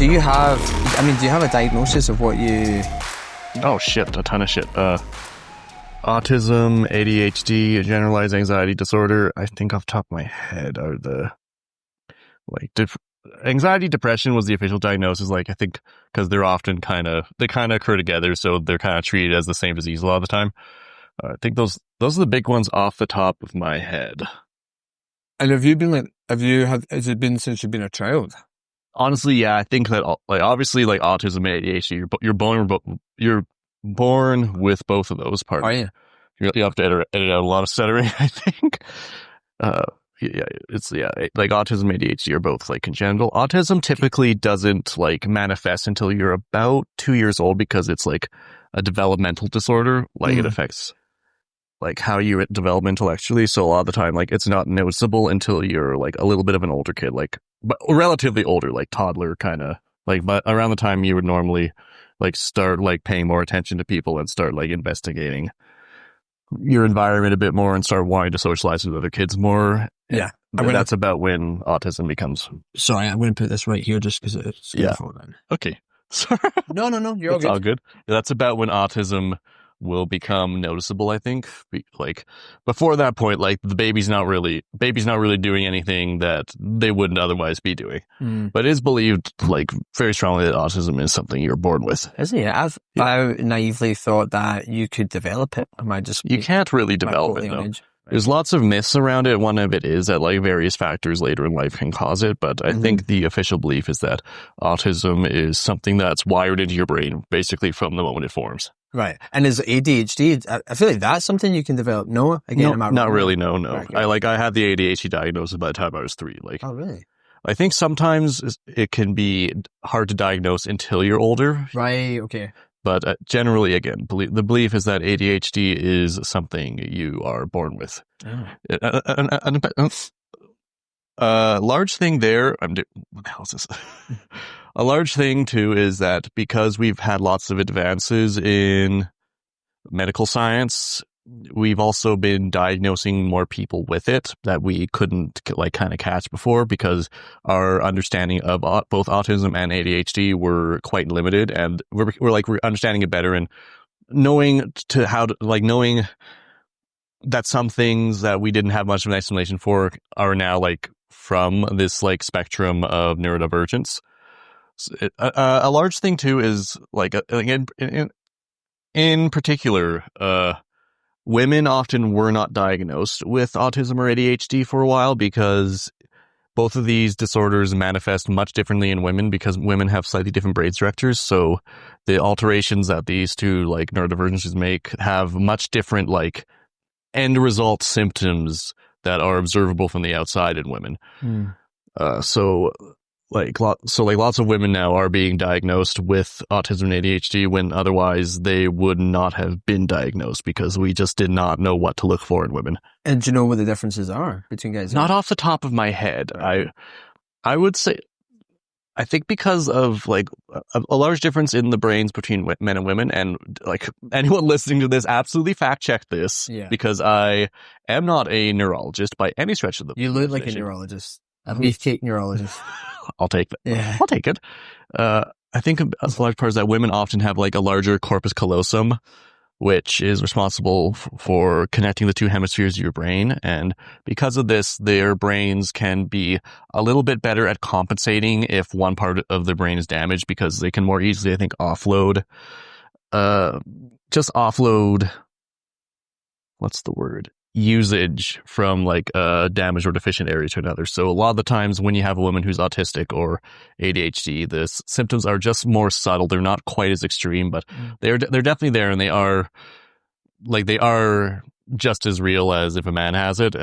do you have a diagnosis of what you... Oh shit, a ton of shit. Autism, ADHD, generalized anxiety disorder, I think off the top of my head are the, like, anxiety, depression was the official diagnosis, like, I think, because they're often they kind of occur together, so they're kind of treated as the same disease a lot of the time. I think those are the big ones off the top of my head. And has it been since you've been a child? Honestly, yeah, I think that, like, obviously, like, autism and ADHD, you're born with both of those parts. Oh, yeah. You have to edit out a lot of stuttering, I think. Like autism and ADHD are both like congenital. Autism typically doesn't like manifest until you're about 2 years old because it's like a developmental disorder. Like it affects like how you develop intellectually. So a lot of the time, like it's not noticeable until you're like a little bit of an older kid, like but relatively older, like toddler kind of like. But around the time you would normally like start like paying more attention to people and start like investigating your environment a bit more and start wanting to socialize with other kids more. Yeah. That's about when autism becomes... Sorry, I'm going to put this right here just because it's... Yeah. Okay. Sorry. No, you're all good. It's all good. That's about when autism will become noticeable, I think. Like, before that point, like, the baby's not really doing anything that they wouldn't otherwise be doing. But it is believed, like, very strongly that autism is something you're born with. Isn't it? I naively thought that you could develop it. You can't really develop it, no. There's lots of myths around it. One of it is that like various factors later in life can cause it, but I think the official belief is that autism is something that's wired into your brain basically from the moment it forms. Right. And is ADHD, I feel like that's something you can develop. No? Again, no, not really, no. Right, I had the ADHD diagnosis by the time I was 3. Like, oh, really? I think sometimes it can be hard to diagnose until you're older. Right, okay. But generally, again, the belief is that ADHD is something you are born with. Oh. A large thing there, what the hell is this? A large thing, too, is that because we've had lots of advances in medical science, we've also been diagnosing more people with it that we couldn't like kind of catch before because our understanding of both autism and ADHD were quite limited, and we're understanding it better and knowing that some things that we didn't have much of an explanation for are now like from this like spectrum of neurodivergence. A large thing too is like in particular, women often were not diagnosed with autism or ADHD for a while because both of these disorders manifest much differently in women because women have slightly different brain structures. So the alterations that these two like neurodivergences make have much different like end result symptoms that are observable from the outside in women. So lots of women now are being diagnosed with autism and ADHD when otherwise they would not have been diagnosed because we just did not know what to look for in women. And do you know what the differences are between guys? Not off the top of my head. I would say, I think because of like a large difference in the brains between men and women, and like anyone listening to this, absolutely fact check this because I am not a neurologist by any stretch of the You look like a neurologist. A beefcake neurologist. I'll take that. Yeah. I'll take it. I think a large part is that women often have like a larger corpus callosum, which is responsible for connecting the two hemispheres of your brain. And because of this, their brains can be a little bit better at compensating if one part of the brain is damaged because they can more easily, I think, offload, what's the word? Usage from like a damaged or deficient area to another. So a lot of the times when you have a woman who's autistic or ADHD, the symptoms are just more subtle. They're not quite as extreme, but they're definitely there, and they are just as real as if a man has it.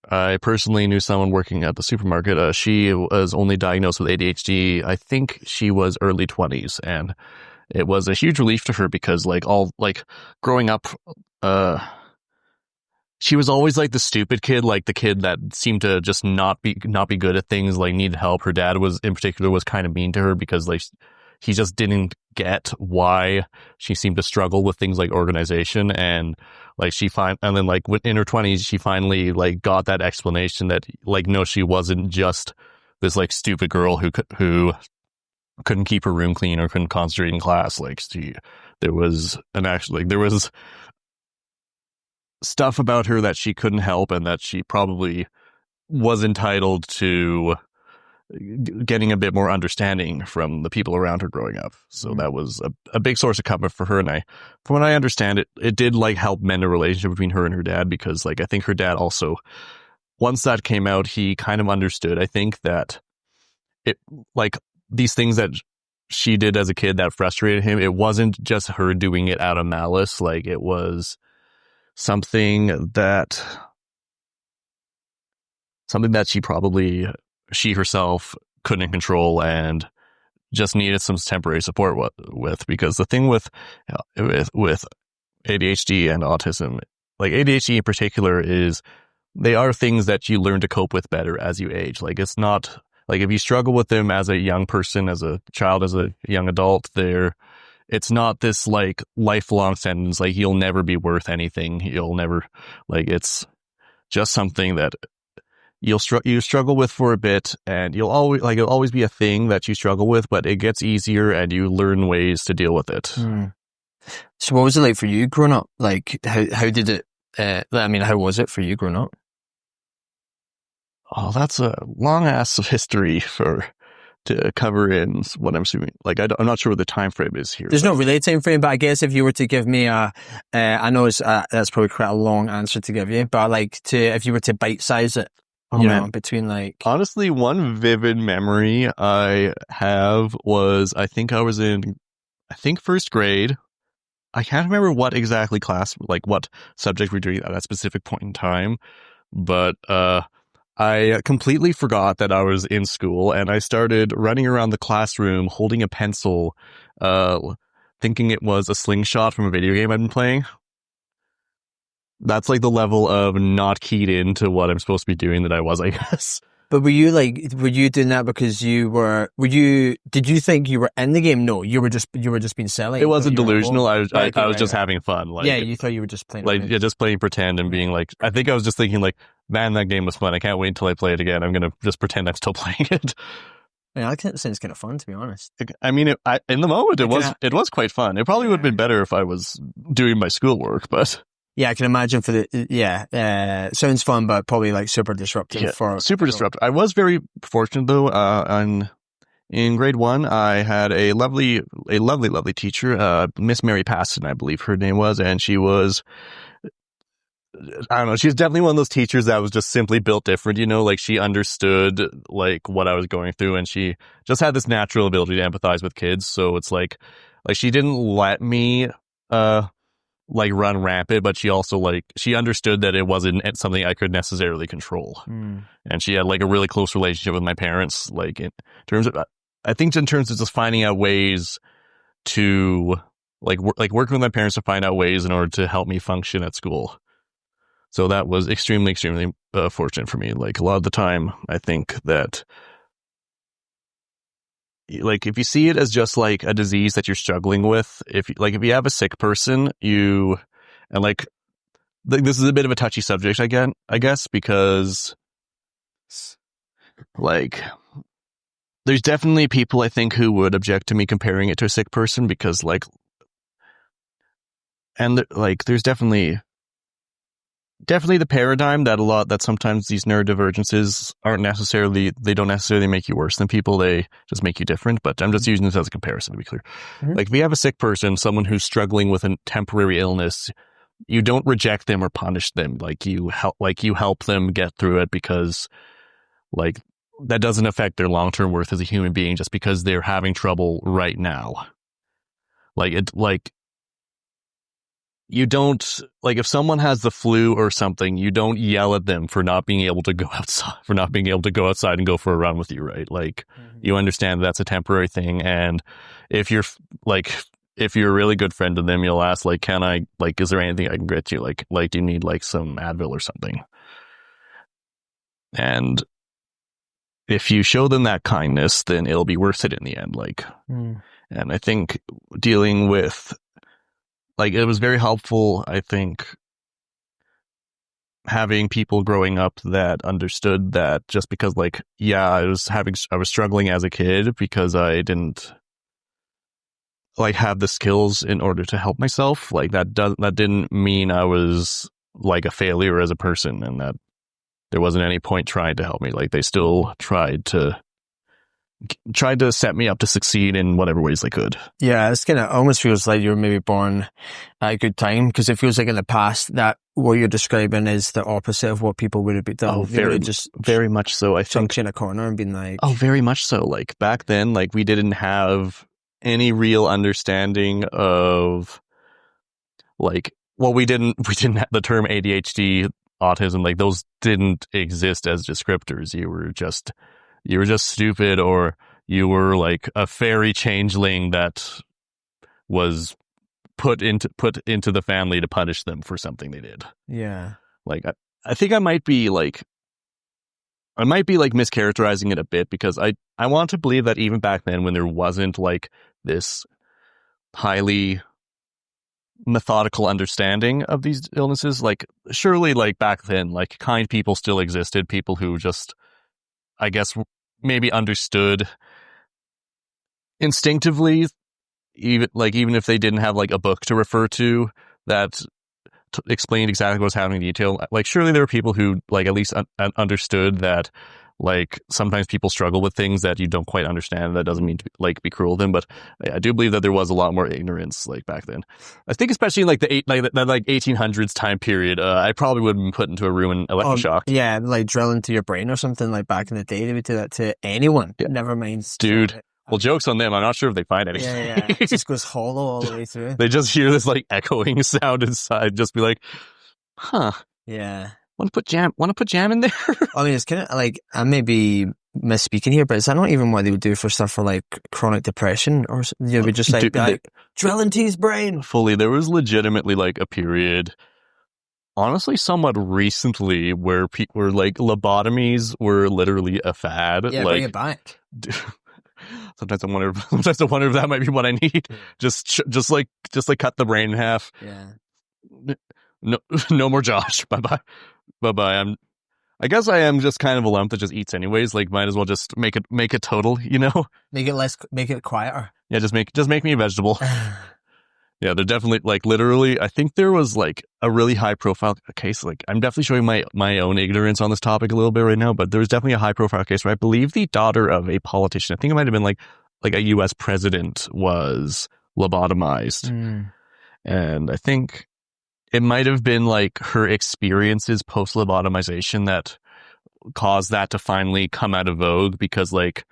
I personally knew someone working at the supermarket. She was only diagnosed with ADHD. I think she was early 20s, and it was a huge relief to her because growing up, she was always like the stupid kid, like the kid that seemed to just not be good at things, like needed help. Her dad was kind of mean to her because like he just didn't get why she seemed to struggle with things like organization, and like and then like in her 20s she finally like got that explanation that like no, she wasn't just this like stupid girl who couldn't keep her room clean or couldn't concentrate in class. Like there was stuff about her that she couldn't help and that she probably was entitled to getting a bit more understanding from the people around her growing up. So that was a big source of comfort for her. And from what I understand, it did like help mend a relationship between her and her dad, because like I think her dad also, once that came out, he kind of understood, I think, that it, like, these things that she did as a kid that frustrated him, it wasn't just her doing it out of malice. Like, it was something that she herself couldn't control and just needed some temporary support with. Because the thing with ADHD and autism, like ADHD in particular, is they are things that you learn to cope with better as you age. Like, it's not like if you struggle with them as a young person, as a child, as a young adult, it's not this like lifelong sentence. Like, you'll never be worth anything. You'll never, like, it's just something that you struggle with for a bit, and it'll always be a thing that you struggle with, but it gets easier and you learn ways to deal with it. So what was it like for you growing up? Like, how did it, how was it for you growing up? Oh, that's a long ass history to cover in what I'm assuming. Like, I'm not sure what the time frame is here. There's no really time frame, but I guess if you were to give me I know that's probably quite a long answer to give you, but if you were to bite size it, between like. Honestly, one vivid memory I have was, I think I was in, first grade. I can't remember what exactly class, like what subject we're doing at that specific point in time, but I completely forgot that I was in school, and I started running around the classroom holding a pencil, thinking it was a slingshot from a video game I'd been playing. That's like the level of not keyed into what I'm supposed to be doing that I was, I guess. But were you doing that because did you think you were in the game? No, you were just being silly. It wasn't delusional. I was just having fun. Like, yeah, you thought you were just playing. Like, just playing pretend and being like, I think I was just thinking like, man, that game was fun. I can't wait until I play it again. I'm going to just pretend I'm still playing it. Yeah, I think it's kind of fun, to be honest. I mean, in the moment, it was quite fun. It probably would have been better if I was doing my schoolwork, but. Yeah, I can imagine sounds fun, but probably like super disruptive. Yeah, super disruptive. I was very fortunate though. In grade 1, I had a lovely teacher, Miss Mary Paston, I believe her name was, and she was, I don't know, she's definitely one of those teachers that was just simply built different, like she understood like what I was going through, and she just had this natural ability to empathize with kids. So it's like she didn't let me, like run rampant, but she also she understood that it wasn't something I could necessarily control. And she had like a really close relationship with my parents, like in terms of just finding out ways to working with my parents to find out ways in order to help me function at school. So that was extremely fortunate for me. Like, a lot of the time, I think that like, if you see it as just like a disease that you're struggling with, if you have a sick person, this is a bit of a touchy subject again, I guess, because like, there's definitely people I think who would object to me comparing it to a sick person, because there's definitely the paradigm that sometimes these neurodivergences they don't necessarily make you worse than people, they just make you different. But I'm just using this as a comparison to be clear. Like, if you have a sick person, someone who's struggling with a temporary illness, you don't reject them or punish them. You help them get through it, because like, that doesn't affect their long-term worth as a human being just because they're having trouble right now. You don't, if someone has the flu or something, you don't yell at them for not being able to go outside, and go for a run with you, right? You understand that's a temporary thing. And if you're a really good friend to them, you'll ask, can I, is there anything I can get you? Do you need some Advil or something? And if you show them that kindness, then it'll be worth it in the end. And I think dealing with, it was very helpful, I think, having people growing up that understood that just because like, yeah, I was struggling as a kid because I didn't like have the skills in order to help myself. Like that didn't mean I was like a failure as a person, and that there wasn't any point trying to help me. Like they still tried to set me up to succeed in whatever ways they could. Yeah, it's kind of almost feels like you were maybe born at a good time, because it feels like in the past that what you're describing is the opposite of what people would have been done. Oh, very much so. I think in a corner and being like, oh, very much so. Like back then, like we didn't have any real understanding of like, well, we didn't have the term ADHD, autism, like those didn't exist as descriptors. You were just stupid, or you were like a fairy changeling that was put into the family to punish them for something they did. Yeah. Like I think I might be like mischaracterizing it a bit, because I want to believe that even back then, when there wasn't like this highly methodical understanding of these illnesses, like surely like back then, like kind people still existed, people who just, I guess, maybe understood instinctively, even if they didn't have like a book to refer to that explained exactly what was happening in detail. Like surely there were people who like at least understood that like sometimes people struggle with things that you don't quite understand. That doesn't mean to be cruel to them, but I do believe that there was a lot more ignorance like back then. I think especially in like the 1800s time period, I probably would have been put into a room and electroshocked. Yeah, like drill into your brain or something. Like back in the day, they would do that to anyone. Yeah. Never mind, dude. Well, joke's on them. I'm not sure if they find anything. Yeah. It just goes hollow all the way through. They just hear this like echoing sound inside. Just be like, huh. Yeah. Want to put jam in there? I mean, it's kind of like, I may be misspeaking here, but is that not even what they would do for stuff for like chronic depression, or you know, just like drill into his brain? Fully, there was legitimately like a period, honestly, somewhat recently, where like lobotomies were literally a fad. Yeah, like, bring it back. Sometimes I wonder if that might be what I need. Just cut the brain in half. Yeah. No more Josh. Bye bye. I guess I am just kind of a lump that just eats anyways. Like, might as well just make it total, you know? Make it quieter. Yeah, just make me a vegetable. Yeah, they're definitely like literally. I think there was like a really high profile case. Like, I'm definitely showing my own ignorance on this topic a little bit right now, but there was definitely a high profile case where I believe the daughter of a politician, I think it might have been like a U.S. president, was lobotomized, and I think it might have been like her experiences post lobotomization that caused that to finally come out of vogue, because like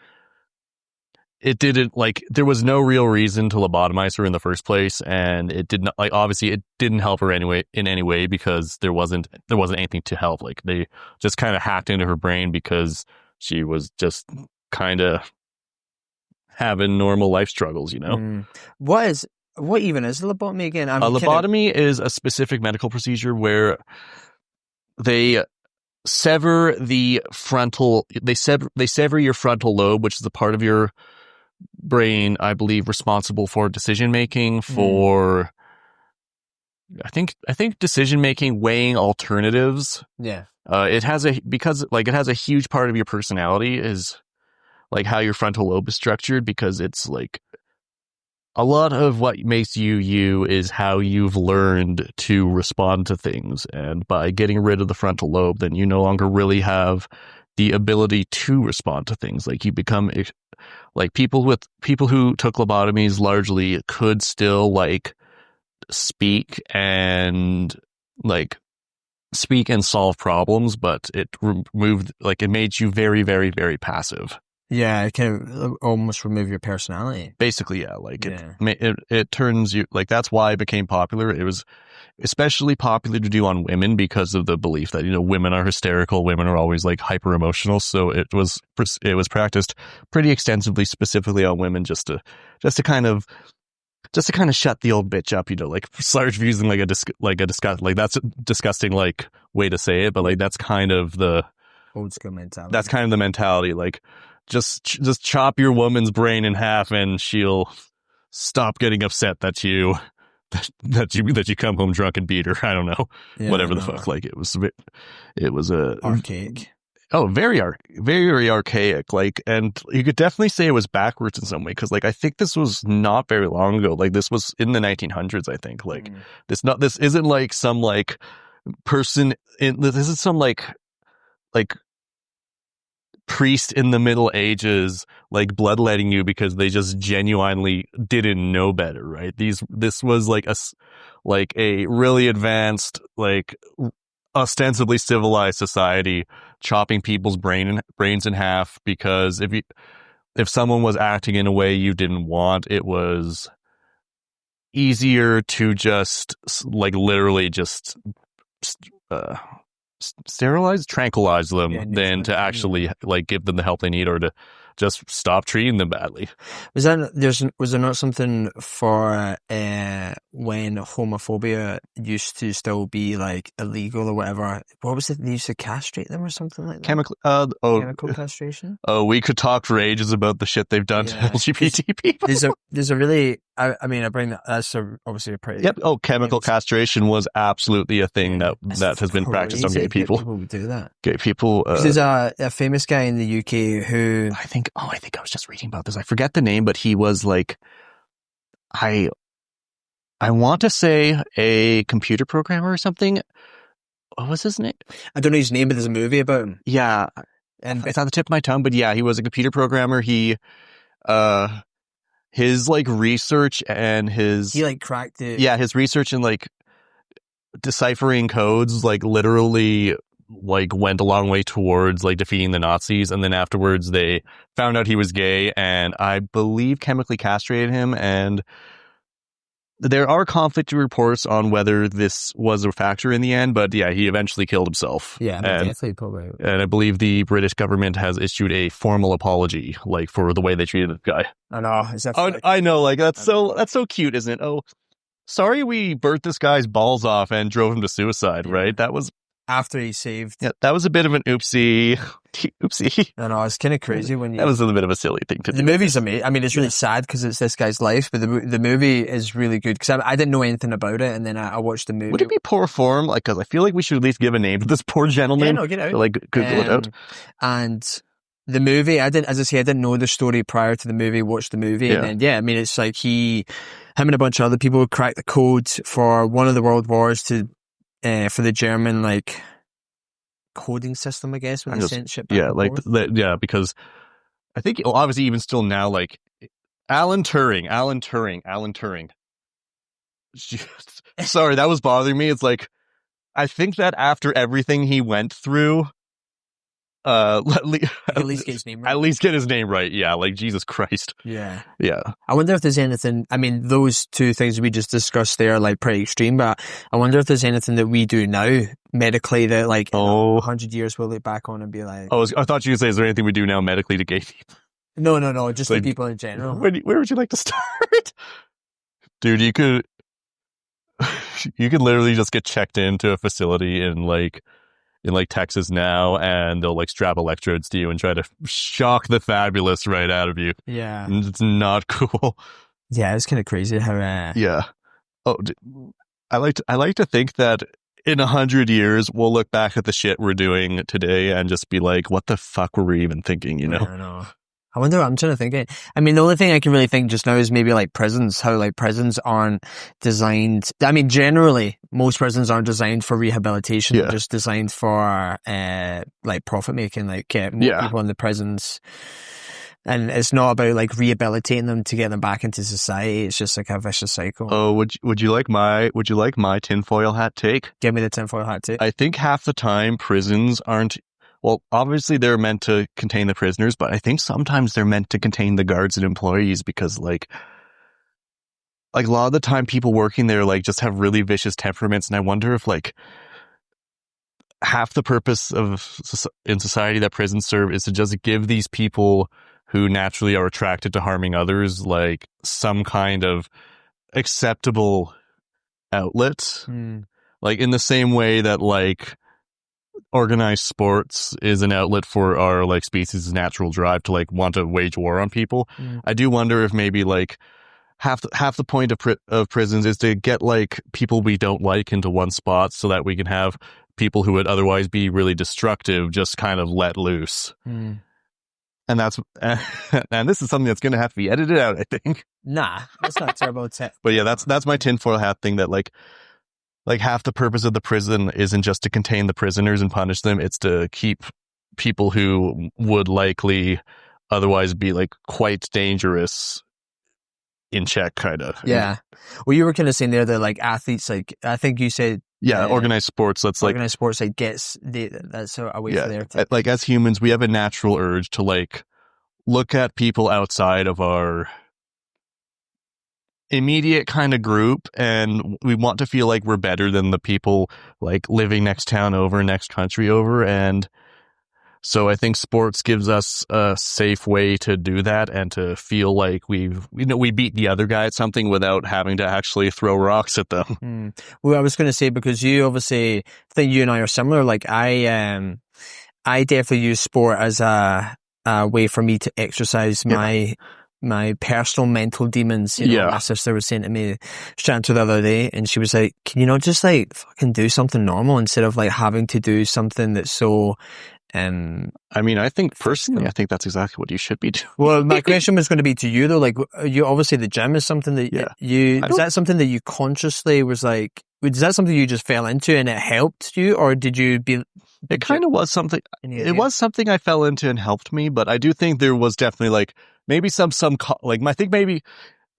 it didn't, like, there was no real reason to lobotomize her in the first place, and it did not, like, obviously it didn't help her in any way because there wasn't anything to help. Like, they just kind of hacked into her brain because she was just kind of having normal life struggles, you know? What even is a lobotomy again? A lobotomy is a specific medical procedure where they sever your frontal lobe, which is the part of your brain, I believe, responsible for decision making, for I think decision making, weighing alternatives. Yeah. It has a huge part of your personality is like how your frontal lobe is structured, because it's like a lot of what makes you is how you've learned to respond to things. And by getting rid of the frontal lobe, then you no longer really have the ability to respond to things. Like, you become like people who took lobotomies largely could still like speak and solve problems, but it made you very, very, very passive. Yeah, it can almost remove your personality. Basically, yeah. Like, it turns you, like, that's why it became popular. It was especially popular to do on women because of the belief that, you know, women are hysterical, women are always like hyper emotional. So it was practiced pretty extensively, specifically on women, just to kind of shut the old bitch up, you know, like Sarge using like that's a disgusting like way to say it, but like that's kind of the old school mentality. That's kind of the mentality. Like, just chop your woman's brain in half and she'll stop getting upset that you that you come home drunk and beat her. I don't know, whatever the fuck. Like it was a archaic. Oh, very archaic. Like, and you could definitely say it was backwards in some way because, like, I think this was not very long ago. Like, this was in the 1900s. I think. Like, this isn't like some like person in. This isn't some like priest in the Middle Ages like bloodletting you because they just genuinely didn't know better, right? This was like a really advanced, like ostensibly civilized society chopping people's brains in half because if someone was acting in a way you didn't want, it was easier to just like literally just tranquilize them than to actually like give them the help they need or to just stop treating them badly. Was there not something for when homophobia used to still be like illegal or whatever? What was it? They used to castrate them or something like that? Chemical castration? Oh, we could talk for ages about the shit they've done to LGBT people. There's a really, I mean, I bring that's obviously a pretty... Yep. Oh, chemical castration was absolutely a thing that has been practiced on gay people. People would do that. Gay people. There's a famous guy in the UK who... I think I was just reading about this. I forget the name, but he was like, I want to say a computer programmer or something. What was his name? I don't know his name, but there's a movie about him. Yeah. And it's on the tip of my tongue, but yeah, he was a computer programmer. He, his like research and he like cracked it. Yeah, his research and like deciphering codes, like literally like went a long way towards like defeating the Nazis. And then afterwards they found out he was gay and I believe chemically castrated him. And there are conflicting reports on whether this was a factor in the end, but yeah, he eventually killed himself. Yeah, definitely probably. And I believe the British government has issued a formal apology, like for the way they treated the guy. I know. I know, like that's so cute, isn't it? Oh, sorry, we burnt this guy's balls off and drove him to suicide, right? That was after he saved. Yeah, that was a bit of an oopsie. I know, it's kind of crazy when you... That was a bit of a silly thing to do. The movie's amazing. I mean, it's really sad because it's this guy's life, but the movie is really good because I didn't know anything about it, and then I watched the movie. Would it be poor form? Like, because I feel like we should at least give a name to this poor gentleman. Yeah, no, get out. So, like, Google it out. And the movie, as I say, I didn't know the story prior to the movie, watched the movie, and then, I mean, it's like him and a bunch of other people cracked the code for one of the world wars to, for the German, like, coding system, I guess, when they sent shit back and forth. Because I think obviously even still now, like Alan Turing. Sorry, that was bothering me. It's like I think that after everything he went through, at least get his name right. At least get his name right. Yeah, like Jesus Christ. Yeah. Yeah. I wonder if there's anything, I mean, those two things we just discussed there are like pretty extreme, but I wonder if there's anything that we do now medically that like in 100 years we'll look back on and be like... Oh, I thought you were going to say, is there anything we do now medically to gay people? No, just like people in general. Where would you like to start? Dude, you could literally just get checked into a facility in Texas now, and they'll like strap electrodes to you and try to shock the fabulous right out of you. Yeah. And it's not cool. Yeah, it's kind of crazy how... Yeah. Oh, I like to think that in 100 years, we'll look back at the shit we're doing today and just be like, what the fuck were we even thinking, you know? I don't know. I wonder, I'm trying to think. I mean, the only thing I can really think just now is maybe like prisons, how like prisons aren't designed. I mean, generally, most prisons aren't designed for rehabilitation. They're just designed for, like profit making, like get more people in the prisons. And it's not about like rehabilitating them to get them back into society. It's just like a vicious cycle. Oh, would you like my tinfoil hat take? Give me the tinfoil hat take. I think half the time prisons aren't, well, obviously they're meant to contain the prisoners, but I think sometimes they're meant to contain the guards and employees because like a lot of the time people working there like just have really vicious temperaments. And I wonder if like half the purpose in society that prisons serve is to just give these people who naturally are attracted to harming others, like some kind of acceptable outlet. Like in the same way that like organized sports is an outlet for our like species' natural drive to like want to wage war on people. I do wonder if maybe like half the point of prisons is to get like people we don't like into one spot so that we can have people who would otherwise be really destructive just kind of let loose. And that's and this is something that's going to have to be edited out, I think. Nah, that's not terrible. But yeah, that's my tinfoil hat thing, that like half the purpose of the prison isn't just to contain the prisoners and punish them, it's to keep people who would likely otherwise be like quite dangerous in check, kind of. Yeah. Well, you were kind of saying there that like athletes, like I think you said, organized sports. That's organized sports, like that's a way for there to, like as humans, we have a natural urge to like look at people outside of our immediate kind of group, and we want to feel like we're better than the people like living next town over, next country over, and so I think sports gives us a safe way to do that and to feel like we beat the other guy at something without having to actually throw rocks at them. Well, I was going to say, because you obviously, I think you and I are similar. Like I definitely use sport as a way for me to exercise my personal mental demons. You know, my sister was saying to me, she chatted to the other day, and she was like, "Can you not just like fucking do something normal instead of like having to do something that's so." I mean, I think personally, I think that's exactly what you should be doing. Well, my question was going to be to you though. Like, you obviously the gym is something that is that something that you consciously was like? Is that something you just fell into and it helped you, or did you be? It kind of was something. It was something I fell into and helped me, but I do think there was definitely like maybe some like I think maybe,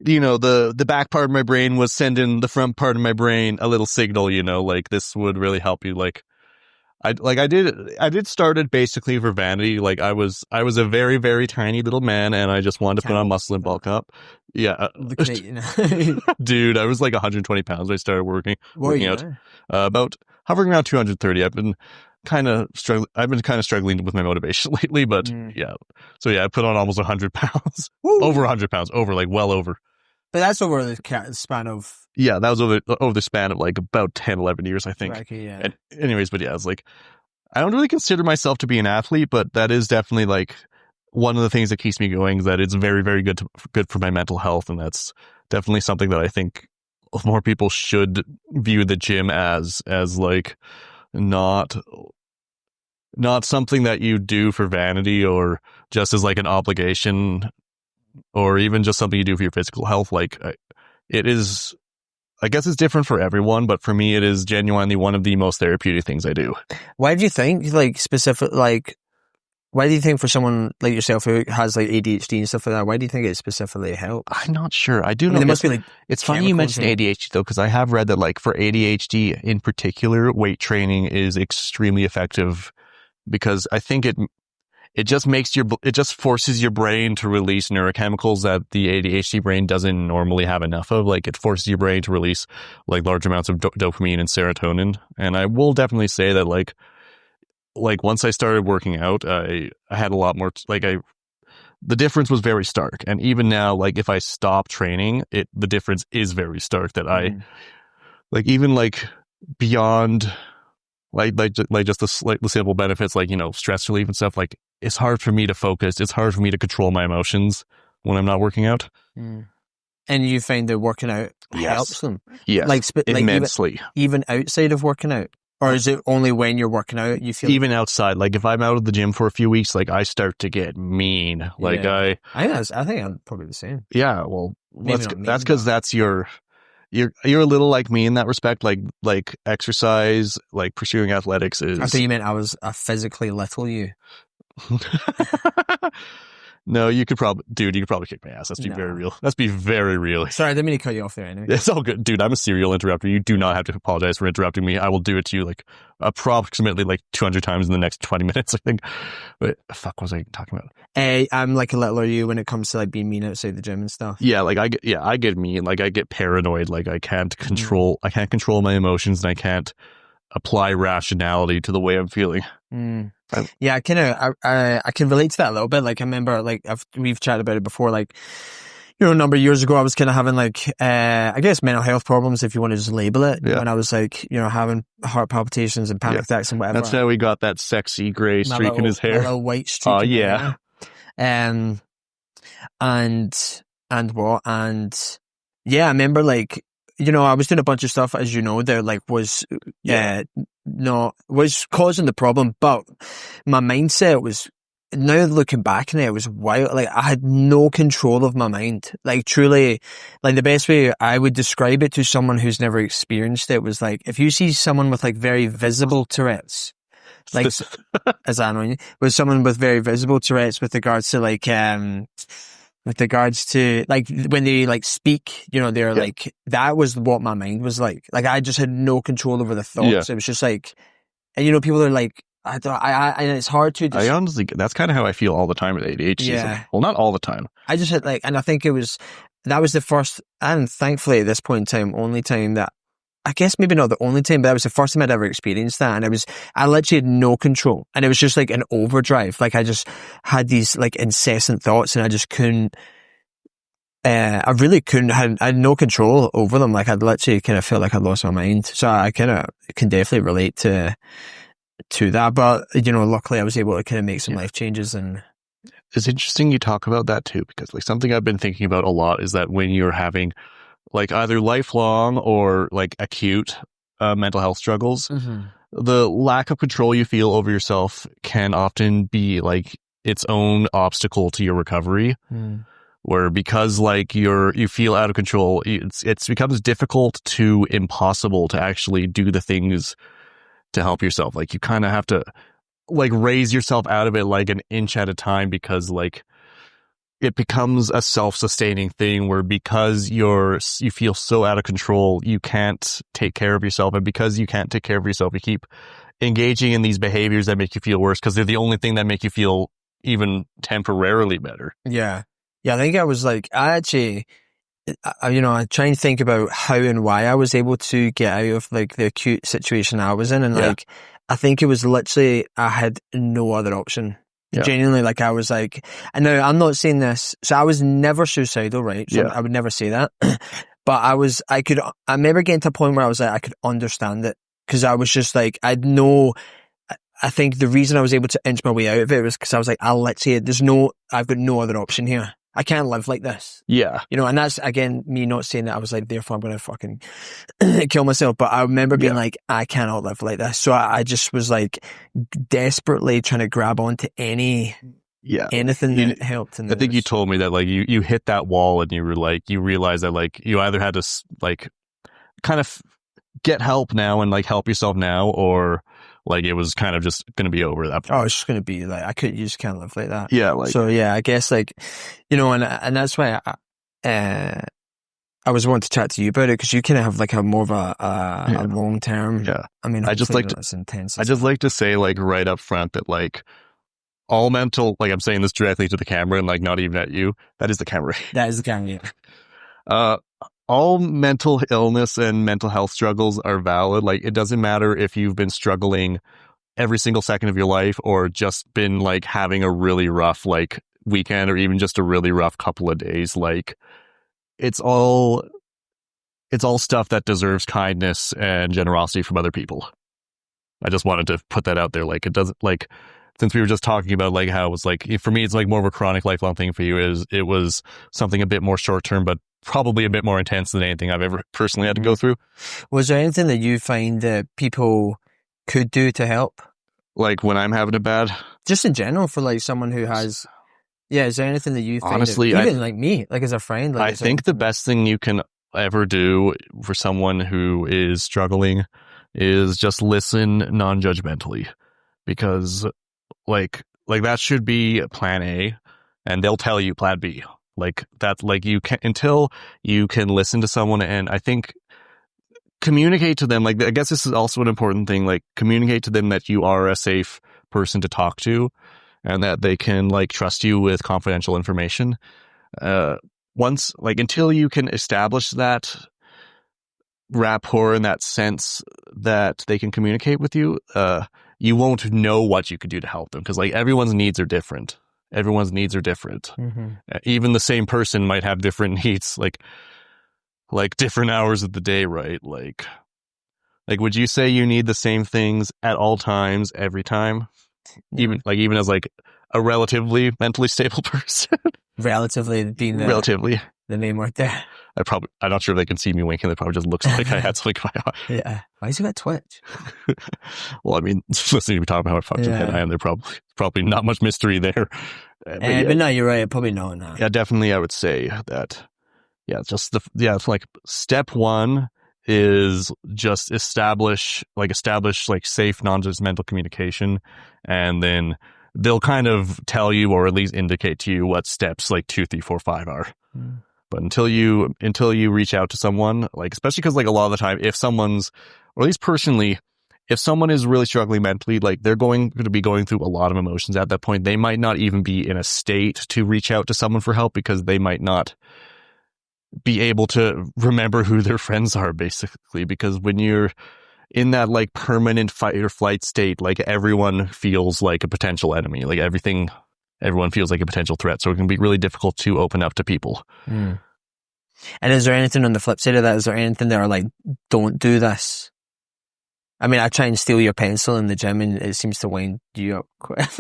you know, the back part of my brain was sending the front part of my brain a little signal, you know, like this would really help you. Like I did start it basically for vanity. Like I was a very, very tiny little man, and I just wanted to put on muscle and bulk up. Yeah. Dude, I was like 120 pounds when I started working out. About hovering around 230. I've been kind of struggling with my motivation lately, but yeah. So yeah, I put on almost 100 pounds. Over 100 pounds. Well over. But that's over the span of... Yeah, that was over the span of like about 10, 11 years, I think. Right, yeah. And anyways, but yeah, it's like, I don't really consider myself to be an athlete, but that is definitely like one of the things that keeps me going, is that it's very, very good for my mental health. And that's definitely something that I think more people should view the gym as like not something that you do for vanity or just as like an obligation, or even just something you do for your physical health. Like it is, I guess it's different for everyone, but for me, it is genuinely one of the most therapeutic things I do. Why do you think, like, why do you think for someone like yourself who has like ADHD and stuff like that, why do you think it specifically helps? I'm not sure. I do know. There must be like, it's funny you mentioned ADHD though, because I have read that like for ADHD in particular, weight training is extremely effective, because I think it just forces your brain to release neurochemicals that the ADHD brain doesn't normally have enough of. Like it forces your brain to release like large amounts of dopamine and serotonin. And I will definitely say that like once I started working out, I had a lot more, the difference was very stark. And even now, like if I stop training, the difference is very stark, that I even like beyond like just the simple benefits, like, you know, stress relief and stuff. Like it's hard for me to focus. It's hard for me to control my emotions when I'm not working out. And you find that working out helps them? Yes, like immensely. Even outside of working out? Or is it only when you're working out you feel? Even outside, like if I'm out of the gym for a few weeks, like I start to get mean. Like I think I'm probably the same. Yeah, well, that's because that's you're a little like me in that respect. Like exercise, like pursuing athletics is. I thought you meant I was a physically little you. No, you could probably kick my ass. Let's be very real. Let's be very real. Sorry, I didn't mean to cut you off there anyway. It's all good. Dude, I'm a serial interrupter. You do not have to apologize for interrupting me. I will do it to you like approximately like 200 times in the next 20 minutes, I think. But fuck, what was I talking about? I'm like a littler you when it comes to like being mean outside the gym and stuff. Yeah, like I get mean. Like I get paranoid. Like I can't control my emotions, and I can't apply rationality to the way I'm feeling. Yeah, I can relate to that a little bit. Like I remember, like we've chatted about it before. Like, you know, a number of years ago, I was kind of having like, I guess mental health problems, if you want to just label it. Yeah. When I was like, you know, having heart palpitations and panic attacks and whatever. That's how we got that sexy gray streak in his hair. A little white streak. Oh yeah. And Yeah, I remember like, you know, I was doing a bunch of stuff, as you know, that like was, was causing the problem, but my mindset was, now looking back on it, it was wild. Like I had no control of my mind. Like truly, like the best way I would describe it to someone who's never experienced it was like, if you see someone with like very visible Tourette's, like, as I know, with someone with very visible Tourette's with regards to like, with regards to like when they like speak, you know, they're like, that was what my mind was like. Like I just had no control over the thoughts. It was just like, and you know, people are like, and it's hard to I honestly, that's kind of how I feel all the time with ADHD. Yeah. Well, not all the time. I just had like, and I think that was the first, and thankfully at this point in time, only time that, I guess maybe not the only time, but that was the first time I'd ever experienced that. And I literally had no control. And it was just like an overdrive. Like I just had these like incessant thoughts and I just couldn't, I really couldn't, I had no control over them. Like I'd literally kind of felt like I'd lost my mind. So I kind of can definitely relate to that. But, you know, luckily I was able to kind of make some life changes. And it's interesting you talk about that too, because like something I've been thinking about a lot is that when you're having like either lifelong or like acute mental health struggles, the lack of control you feel over yourself can often be like its own obstacle to your recovery. Where because like you feel out of control, it becomes difficult to impossible to actually do the things to help yourself. Like you kind of have to like raise yourself out of it like an inch at a time, because like it becomes a self-sustaining thing where because you feel so out of control, you can't take care of yourself. And because you can't take care of yourself, you keep engaging in these behaviors that make you feel worse because they're the only thing that make you feel even temporarily better. Yeah. Yeah, I think I was like, I actually, you know, I try and think about how and why I was able to get out of like the acute situation I was in. And like, I think it was literally, I had no other option. Genuinely, like I was like, and now I'm not saying this, so I was never suicidal, right? So I would never say that. But I remember getting to a point where I was like, I could understand it. Cause I was just like, I think the reason I was able to inch my way out of it was because I was like, I've got no other option here. I can't live like this. Yeah. You know, and that's, again, me not saying that I was like, therefore I'm going to fucking kill myself. But I remember being like, I cannot live like this. So I just was like desperately trying to grab onto anything that helped. I think you told me that like you hit that wall and you were like, you realized that like you either had to like kind of get help now and like help yourself now, or like it was kind of just going to be over that point. Oh, it's just going to be like, you just can't live like that. Yeah. Like, so yeah, I guess like, you know, and that's why I was wanting to chat to you about it, because you kind of have like a more of a long term. Yeah. I mean, I just like to say like right up front that like all mental, like I'm saying this directly to the camera and like not even at you. That is the camera. That is the camera. Yeah. All mental illness and mental health struggles are valid. Like, it doesn't matter if you've been struggling every single second of your life or just been like having a really rough like weekend or even just a really rough couple of days. Like, it's all stuff that deserves kindness and generosity from other people. I just wanted to put that out there. Like, it doesn't, like, since we were just talking about like how it was like, for me, it's like more of a chronic lifelong thing. For you, it was something a bit more short term, but probably a bit more intense than anything I've ever personally had to go through. Was there anything that you find that people could do to help? Like when I'm having a bad? Just in general, for like someone who has, is there anything that you find? Honestly, even like me, like as a friend? Like I think the best thing you can ever do for someone who is struggling is just listen non-judgmentally, because like that should be plan A, and they'll tell you plan B. Like that's like until you can listen to someone, and I think communicate to them. Like, I guess this is also an important thing. Like, communicate to them that you are a safe person to talk to, and that they can like trust you with confidential information. Until you can establish that rapport and that sense that they can communicate with you, you won't know what you could do to help them, because like everyone's needs are different. Mm-hmm. Even the same person might have different needs, like different hours of the day, right? Like would you say you need the same things at all times every time? No. Even as like a relatively mentally stable person. Relatively being the main word there. I'm not sure if they can see me winking. It probably just looks like I had something in my eye. Yeah. Why is he got Twitch? Well, I mean, listening to me talk about how fucking head I am, there's probably not much mystery there. But no, you're right. Probably not. No. Yeah, definitely. I would say that. Yeah, it's like step one is just establish safe non-judgmental communication, and then they'll kind of tell you or at least indicate to you what steps like 2, 3, 4, 5 are. But until you reach out to someone, like, especially because like a lot of the time, if someone's, or at least personally, if someone is really struggling mentally, like they're going to be going through a lot of emotions at that point. They might not even be in a state to reach out to someone for help because they might not be able to remember who their friends are, basically. Because when you're in that like permanent fight or flight state, like everyone feels like a potential enemy, like everyone feels like a potential threat. So it can be really difficult to open up to people. And is there anything on the flip side of that? Is there anything that are like, don't do this? I mean, I try and steal your pencil in the gym and it seems to wind you up quite.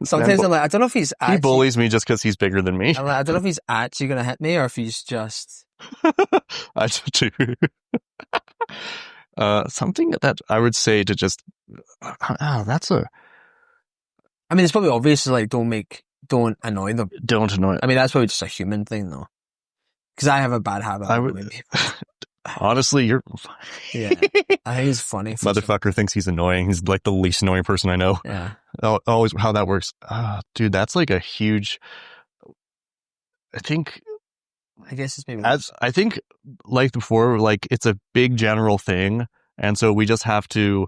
Sometimes I'm like, I don't know if he's actually... He bullies me just because he's bigger than me. I'm like, I don't know if he's actually going to hit me or if he's just... I do too. Something that I would say to just... that's a... I mean, it's probably obvious, like, don't annoy them. Don't annoy them. I mean, that's probably just a human thing, though. Because I have a bad habit of annoying people. Honestly, you're... Yeah. I think it's funny. Motherfucker thinks he's annoying. He's like the least annoying person I know. Yeah. Always how that works. Dude, that's like a huge... I guess it's maybe... I think, like before, like, it's a big general thing. And so we just have to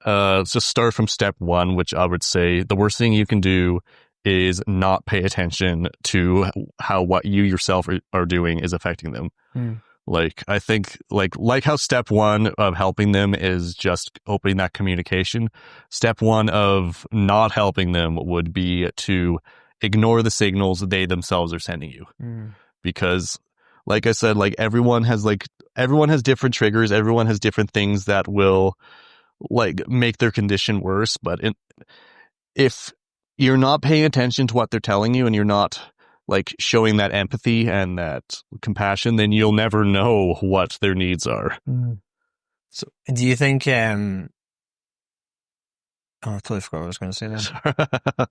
just start from step one, which I would say the worst thing you can do is not pay attention to how what you yourself are doing is affecting them. Like, I think, like how step one of helping them is just opening that communication. Step one of not helping them would be to ignore the signals they themselves are sending you. Because, like I said, like everyone has different triggers. Everyone has different things that will like make their condition worse. But if you're not paying attention to what they're telling you and you're not like showing that empathy and that compassion, then you'll never know what their needs are. So, do you think, I totally forgot what I was going to say there.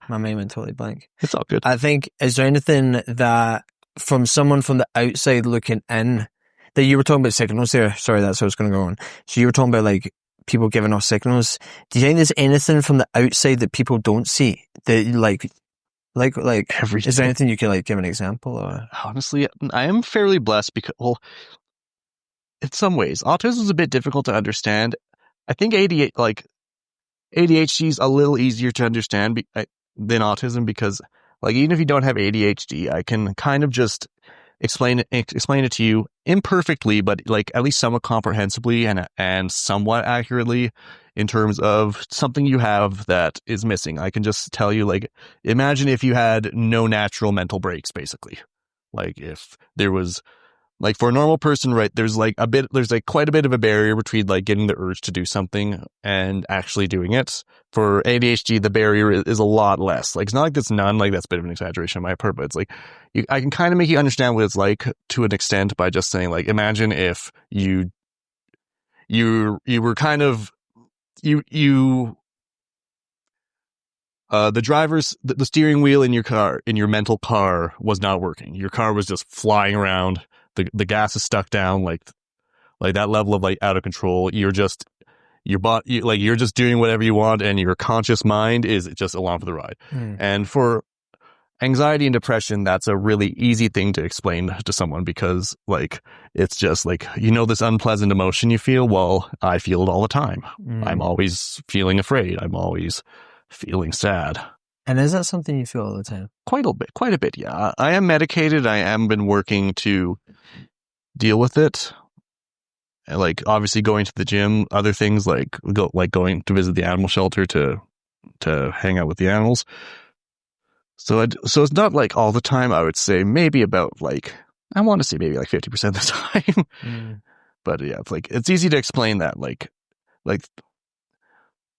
My mind went totally blank. It's all good. I think, is there anything that from someone from the outside looking in, that you were talking about signals there? Sorry, that's what I was going to go on. So you were talking about like people giving off signals. Do you think there's anything from the outside that people don't see that like everything? Is there anything you could like give an example? Or? Honestly, I am fairly blessed because, well, in some ways, autism is a bit difficult to understand. I think ADHD is a little easier to understand than autism because, like, even if you don't have ADHD, I can kind of just explain it to you imperfectly, but like at least somewhat comprehensibly and somewhat accurately in terms of something you have that is missing. I can just tell you, like, imagine if you had no natural mental breaks, basically. Like if there was, like, for a normal person, right, there's quite a bit of a barrier between like getting the urge to do something and actually doing it. For ADHD, the barrier is a lot less. Like, it's not like there's none, like that's a bit of an exaggeration on my part, but it's like, I can kind of make you understand what it's like to an extent by just saying, like, imagine if you were kind of, the steering wheel in your mental car was not working. Your car was just flying around. The gas is stuck down, like that level of like out of control. You're just doing whatever you want, and your conscious mind is just along for the ride. And for anxiety and depression, that's a really easy thing to explain to someone because, like, it's just like, this unpleasant emotion you feel. Well, I feel it all the time. I'm always feeling afraid. I'm always feeling sad. And is that something you feel all the time? Quite a bit, yeah. I am medicated. I am been working to deal with it. Like, obviously going to the gym, other things like going to visit the animal shelter to hang out with the animals. So it's not like all the time. I would say maybe about like, I want to say maybe like 50% of the time. But yeah, it's easy to explain that. Like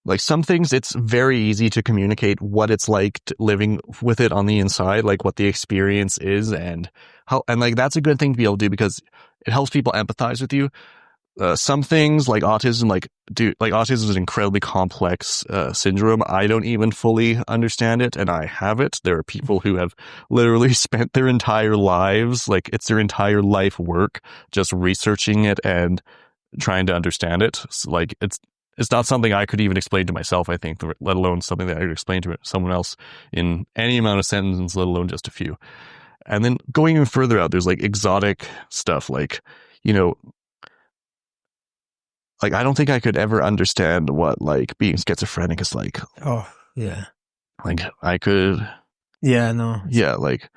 like some things it's very easy to communicate what it's like living with it on the inside, like what the experience is and how, and like that's a good thing to be able to do because it helps people empathize with you. Some things like autism, like autism is an incredibly complex syndrome. I don't even fully understand it, and I have it. There are people who have literally spent their entire lives, like it's their entire life work, just researching it and trying to understand it. So, like it's not something I could even explain to myself, I think, let alone something that I could explain to someone else in any amount of sentences, let alone just a few. And then going even further out, there's like exotic stuff, like, you know, like, I don't think I could ever understand what, like, being schizophrenic is like. Oh, yeah. Like, I could. Yeah, no. Yeah, like,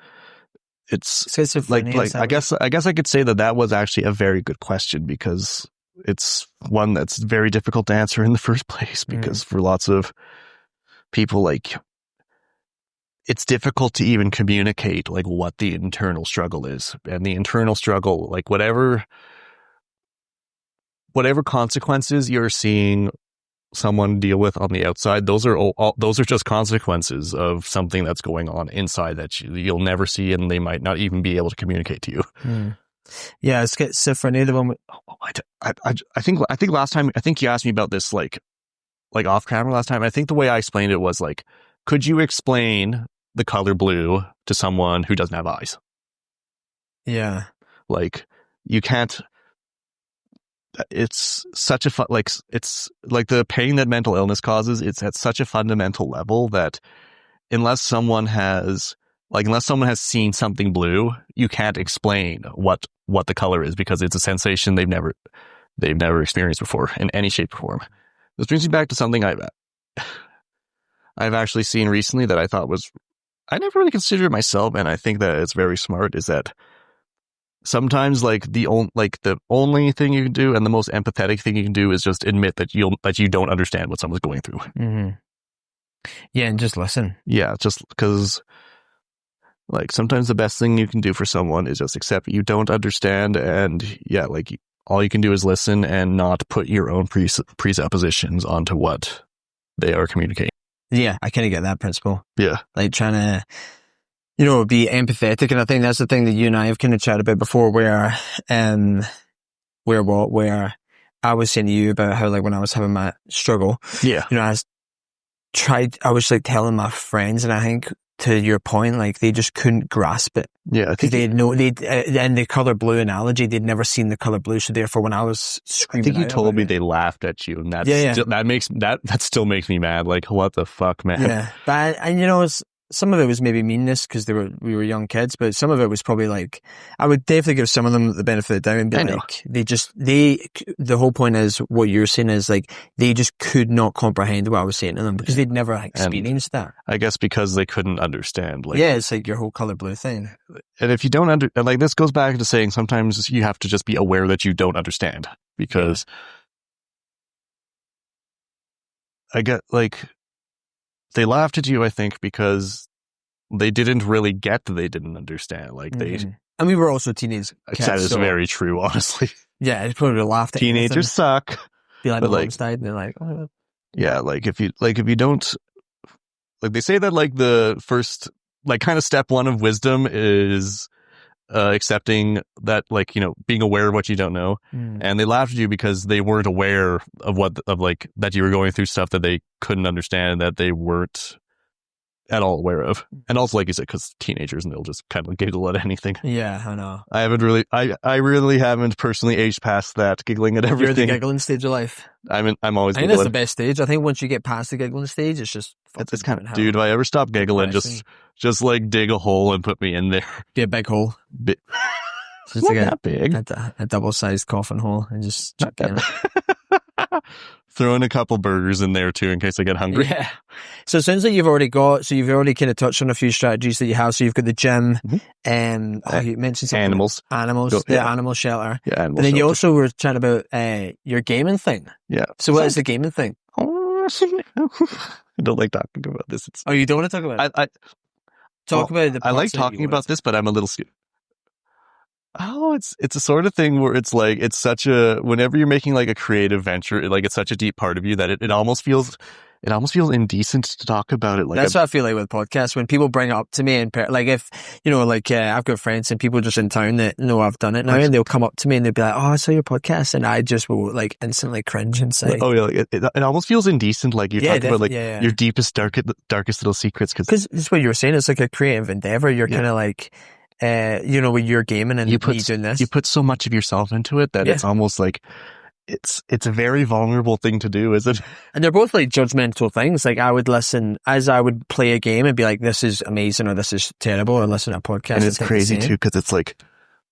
it's schizophrenia. Like I guess I could say that was actually a very good question because it's one that's very difficult to answer in the first place because for lots of people, like, it's difficult to even communicate, like, what the internal struggle is. And the internal struggle, like, whatever consequences you're seeing someone deal with on the outside, those are just consequences of something that's going on inside that you'll never see, and they might not even be able to communicate to you. Yeah, schizophrenia. The one. I think last time, I think you asked me about this like off camera last time. I think the way I explained it was like, could you explain the color blue to someone who doesn't have eyes? Yeah, like you can't. It's such a it's like the pain that mental illness causes. It's at such a fundamental level that unless someone has seen something blue, you can't explain what the color is because it's a sensation they've never experienced before in any shape or form. This brings me back to something I've actually seen recently that I thought I never really considered it myself, and I think that it's very smart. Is that sometimes the only thing you can do and the most empathetic thing you can do is just admit that you don't understand what someone's going through. Mm-hmm. Yeah, and just listen. Yeah, just because like sometimes the best thing you can do for someone is just accept you don't understand, and yeah, like all you can do is listen and not put your own presuppositions onto what they are communicating. Yeah, I kind of get that principle. Yeah, like trying to, be empathetic. And I think that's the thing that you and I have kind of chatted about before where I was saying to you about how, like, when I was having my struggle, I was like telling my friends, and I think to your point, like they just couldn't grasp it. Yeah. I think and the color blue analogy, they'd never seen the color blue. So therefore when I was screaming, I think you told me they laughed at you, and that still makes me mad. Like, what the fuck, man? Yeah. But, some of it was maybe meanness because we were young kids, but some of it was probably like, I would definitely give some of them the benefit of the doubt and be like, the whole point is what you're saying is like, they just could not comprehend what I was saying to them because they'd never experienced that. I guess because they couldn't understand. Like, yeah, it's like your whole color blue thing. And if you don't like, this goes back to saying sometimes you have to just be aware that you don't understand because I get like, they laughed at you, I think, because they didn't really get that they didn't understand. Like and we were also teenage kids. That is very true, honestly. Yeah, they probably laughed at teenagers suck. Be like, my mom's died, and they're like, oh. Yeah, like if you don't, like they say that like the first, like kind of step one of wisdom is accepting that, like, being aware of what you don't know. And they laughed at you because they weren't aware of that you were going through stuff that they couldn't understand, that they weren't at all aware of. And also, like you said, because teenagers, and they'll just kind of giggle at anything. Yeah, I know. I really haven't personally aged past that giggling at everything. You're the giggling stage of life. I'm always giggling. I think that's the best stage. I think once you get past the giggling stage, it's just it's kind of, dude, if I ever stop giggling, just like dig a hole and put me in there. Be a big hole. It's not that big. A double-sized coffin hole, and just chuck in. Throw in a couple burgers in there too in case I get hungry. Yeah. So it sounds like you've already kind of touched on a few strategies that you have. So you've got the gym, and you mentioned something. Animal shelter. Yeah, and then you also were chatting about your gaming thing. Yeah. So what is the gaming thing? I don't like talking about this. You don't want to talk about it? I like talking about this, but I'm a little scared. Oh, it's a sort of thing where it's like, it's such a, whenever you're making like a creative venture, like it's such a deep part of you that it almost feels indecent to talk about it. Like That's what I feel like with podcasts. When people bring it up to me, and like if, I've got friends and people just in town that know I've done it now, and they'll come up to me and they'll be like, "Oh, I saw your podcast," and I just will like instantly cringe and say, "Oh yeah," like, it almost feels indecent. Like you're talking about like your deepest, darkest little secrets. Because it's what you were saying. It's like a creative endeavor. You're kind of like, when you're gaming and you put doing this, you put so much of yourself into it that it's almost like it's a very vulnerable thing to do, isn't it? And they're both like judgmental things. Like I would listen as I would play a game and be like, "This is amazing" or "This is terrible," or listen to a podcast. And it's crazy too, because it's like,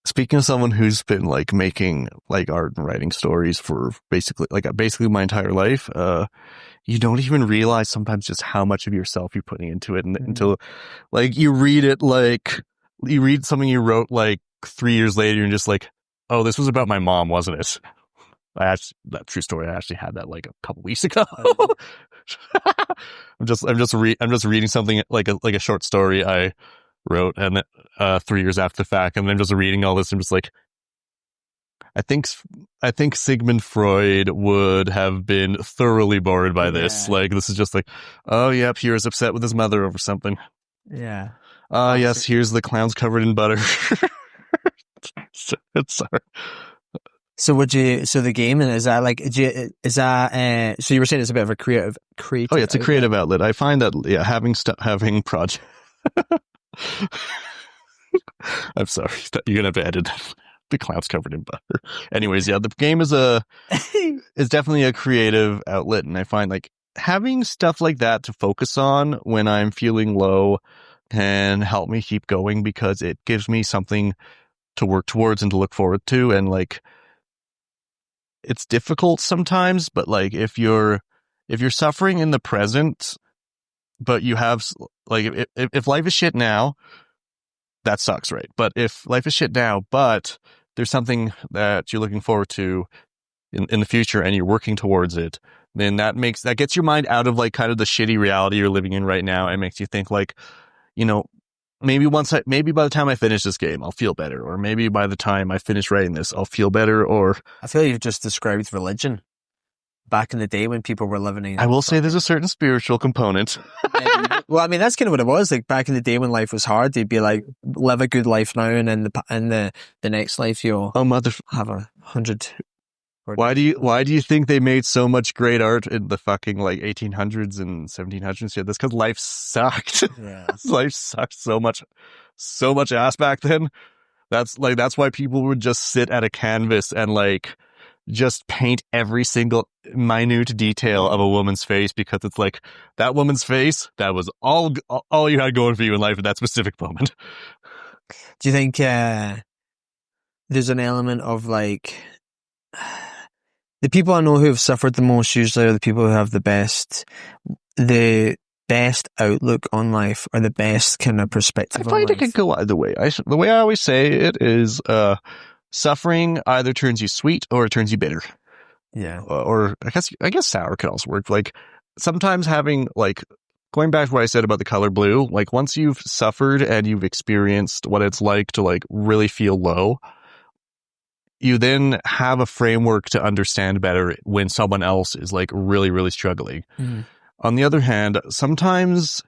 speaking of someone who's been like making like art and writing stories for basically my entire life, you don't even realize sometimes just how much of yourself you're putting into it, and until like you read something you wrote like 3 years later, and you're just like, "Oh, this was about my mom, wasn't it?" That true story. I actually had that like a couple weeks ago. I'm just reading something like a short story I wrote, and 3 years after the fact, and I'm just reading all this, and just like, I think Sigmund Freud would have been thoroughly bored by this. Like, this is just like, oh yep, he was upset with his mother over something. Yeah. Yes, here's the clowns covered in butter. Sorry. So the game, is that like, so you were saying it's a bit of a creative. Oh yeah, it's a creative outlet. I find that, having project. I'm sorry. You're going to have to edit the clowns covered in butter. Anyways, yeah, the game is definitely a creative outlet. And I find like having stuff like that to focus on when I'm feeling low can help me keep going, because it gives me something to work towards and to look forward to. And like, it's difficult sometimes, but like if you're suffering in the present, but you have like, if life is shit now, that sucks, right? But if life is shit now, but there's something that you're looking forward to in the future and you're working towards it, then that gets your mind out of like kind of the shitty reality you're living in right now, and makes you think like, maybe by the time I finish this game, I'll feel better. Or maybe by the time I finish writing this, I'll feel better. Or I feel like you've just described religion back in the day when people were living in. I will say there's a certain spiritual component. Well, I mean, that's kind of what it was. Like back in the day when life was hard, they'd be like, live a good life now, and in the next life you'll have 100. Why do you think they made so much great art in the fucking like 1800s and 1700s? Yeah, that's because life sucked. Yes. Life sucked so much ass back then. That's why people would just sit at a canvas and like just paint every single minute detail of a woman's face, because it's like, that woman's face, that was all you had going for you in life at that specific moment. Do you think there's an element of like, the people I know who have suffered the most usually are the people who have the best outlook on life, or the best kind of perspective on life? I find it could go either way. The way I always say it is, suffering either turns you sweet or it turns you bitter. Yeah. Or I guess sour could also work. Like sometimes having, like, going back to what I said about the color blue, like once you've suffered and you've experienced what it's like to like really feel low, you then have a framework to understand better when someone else is like really, really struggling. Mm-hmm. On the other hand, sometimes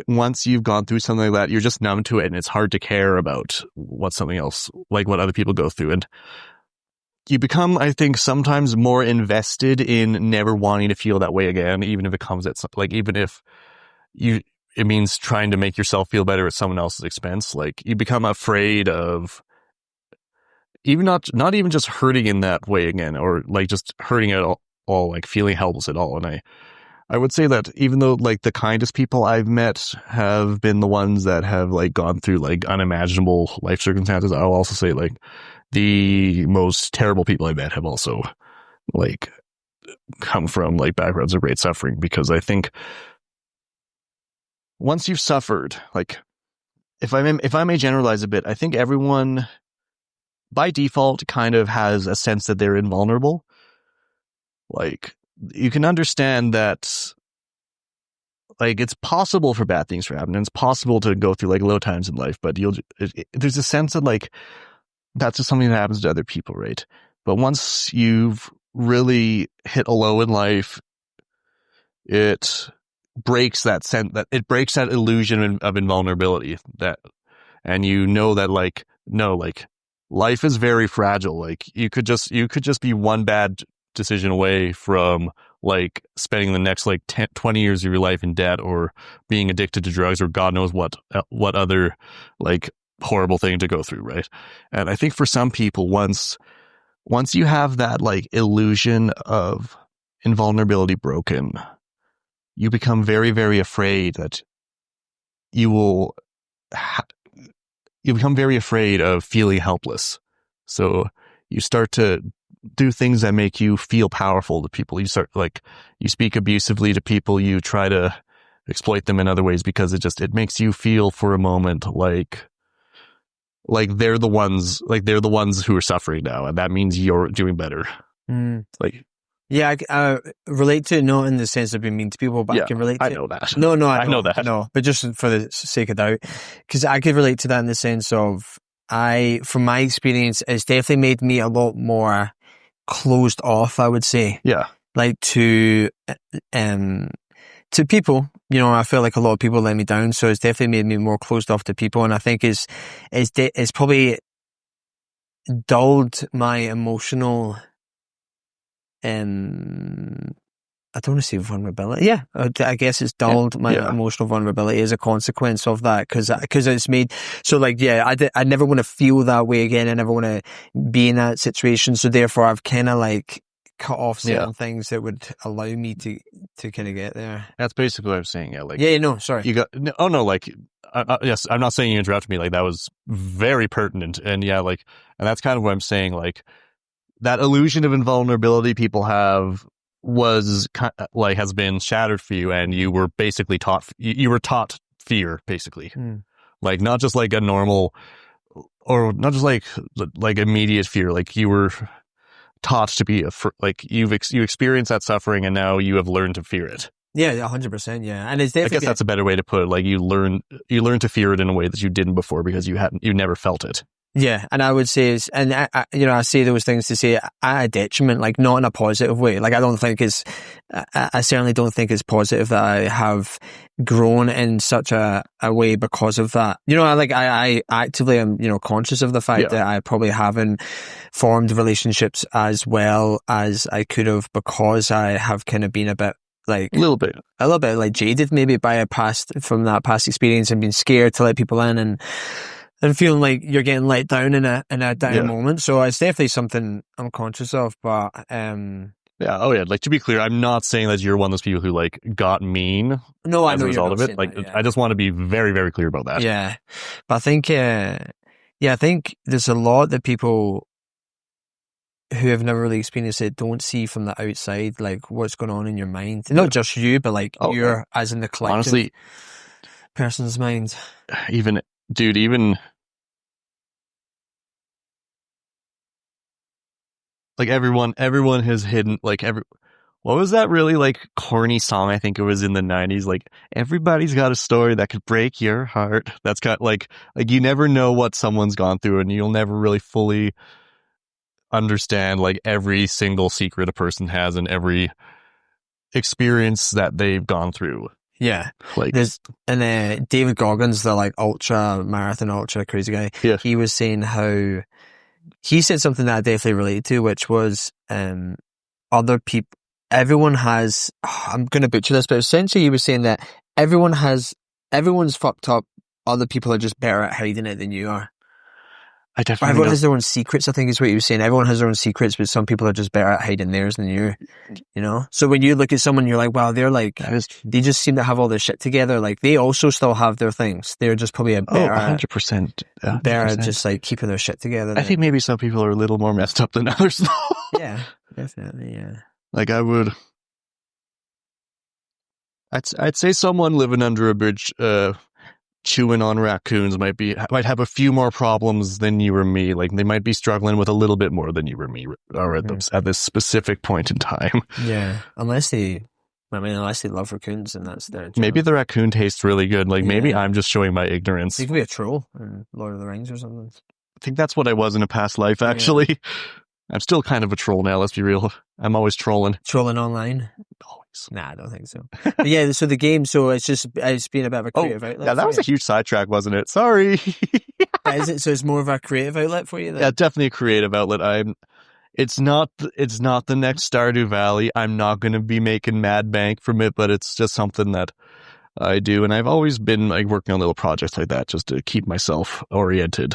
once you've gone through something like that, you're just numb to it, and it's hard to care about what something else, like what other people go through. And you become, I think, sometimes more invested in never wanting to feel that way again, even if it comes at even if it means trying to make yourself feel better at someone else's expense. Like you become afraid of even not even just hurting in that way again, or like just hurting at all, like feeling helpless at all. And I would say that even though like the kindest people I've met have been the ones that have like gone through like unimaginable life circumstances, I'll also say like the most terrible people I met have also like come from like backgrounds of great suffering. Because I think once you've suffered, like if I may generalize a bit, I think everyone by default kind of has a sense that they're invulnerable. Like you can understand that like it's possible for bad things to happen, and it's possible to go through like low times in life, but there's a sense that like that's just something that happens to other people, right? But once you've really hit a low in life, it breaks that illusion of invulnerability, and you know that like, no, like life is very fragile. Like you could just be one bad decision away from like spending the next like 10, 20 years of your life in debt, or being addicted to drugs, or God knows what other like horrible thing to go through, right? And I think for some people, once you have that like illusion of invulnerability broken, you become very, very afraid that you become very afraid of feeling helpless. So you start to do things that make you feel powerful to people. You start like, you speak abusively to people. You try to exploit them in other ways because it makes you feel for a moment like they're the ones who are suffering now. And that means you're doing better. Like, yeah, I relate to it, not in the sense of being mean to people, but yeah, I can relate to I know that. No, I know that. No, but just for the sake of doubt, because I could relate to that in the sense of from my experience, it's definitely made me a lot more closed off, I would say. Yeah. Like to people, you know, I feel like a lot of people let me down, so it's definitely made me more closed off to people, and I think it's probably dulled my emotional, I don't want to say vulnerability. Yeah, I guess it's dulled my emotional vulnerability as a consequence of that, because it's made so like, yeah, I never want to feel that way again. I never want to be in that situation. So therefore, I've kind of like cut off certain things that would allow me to kind of get there. That's basically what I'm saying. Yeah, like Sorry. You got like yes, I'm not saying you interrupted me. Like that was very pertinent, and and that's kind of what I'm saying. Like that illusion of invulnerability people have has been shattered for you, and you were basically taught fear, basically. Like not just like a normal, or not just like immediate fear. Like you were taught to be you experience that suffering, and now you have learned to fear it. Yeah, 100%. Yeah, and it's definitely, I guess that's a better way to put it. Like you learn to fear it in a way that you didn't before because you never felt it. Yeah, and I would say, I say those things to say at a detriment, like not in a positive way. Like I certainly don't think it's positive that I have grown in such a way because of that. You know, I actively am, conscious of the fact that I probably haven't formed relationships as well as I could have, because I have kind of been a bit like a little bit like jaded maybe by from that past experience, and being scared to let people in, and feeling like you're getting let down in a down moment. So it's definitely something I'm conscious of, but like to be clear, I'm not saying that you're one of those people who like got mean. No, I as know a result you're not of it. that, I just want to be very, very clear about that. Yeah, but I think I think there's a lot that people who have never really experienced it don't see from the outside, like what's going on in your mind. Not just you, but like as in the collective, honestly, person's mind. Even like everyone has hidden what was that really like corny song? I think it was in the 90s. Like everybody's got a story that could break your heart. That's got like you never know what someone's gone through, and you'll never really fully understand like every single secret a person has and every experience that they've gone through. Yeah, like David Goggins, the like ultra crazy guy. Yeah. He was saying how he said something that I definitely related to, which was other people. Everyone has. I'm going to butcher this, but essentially he was saying that everyone's fucked up. Other people are just better at hiding it than you are. Everyone has their own secrets, I think is what he was saying. Everyone has their own secrets, but some people are just better at hiding theirs than you. You know? So when you look at someone, you're like, wow, they're like, they just seem to have all their shit together. Like, they also still have their things. They're just probably a better... 100%. Better at just, like, keeping their shit together. I think maybe some people are a little more messed up than others, though. Yeah, definitely, yeah. Like, I'd say someone living under a bridge, chewing on raccoons might have a few more problems than you or me. Like they might be struggling with a little bit more than you or me are at this specific point in time. Yeah, unless they love raccoons, and that's their job. Maybe the raccoon tastes really good. Like maybe I'm just showing my ignorance. You could be a troll in Lord of the Rings or something. think that's what I was in a past life, actually. Yeah. I'm still kind of a troll now, let's be real. I'm always trolling. Trolling online? Always. Nah, I don't think so. But yeah, so the game, so it's been a bit of a creative outlet. Yeah, that was a huge sidetrack, wasn't it? Sorry. Is it? So it's more of a creative outlet for you then? Yeah, definitely a creative outlet. It's not the next Stardew Valley. I'm not going to be making mad bank from it, but it's just something that I do. And I've always been like working on little projects like that just to keep myself oriented.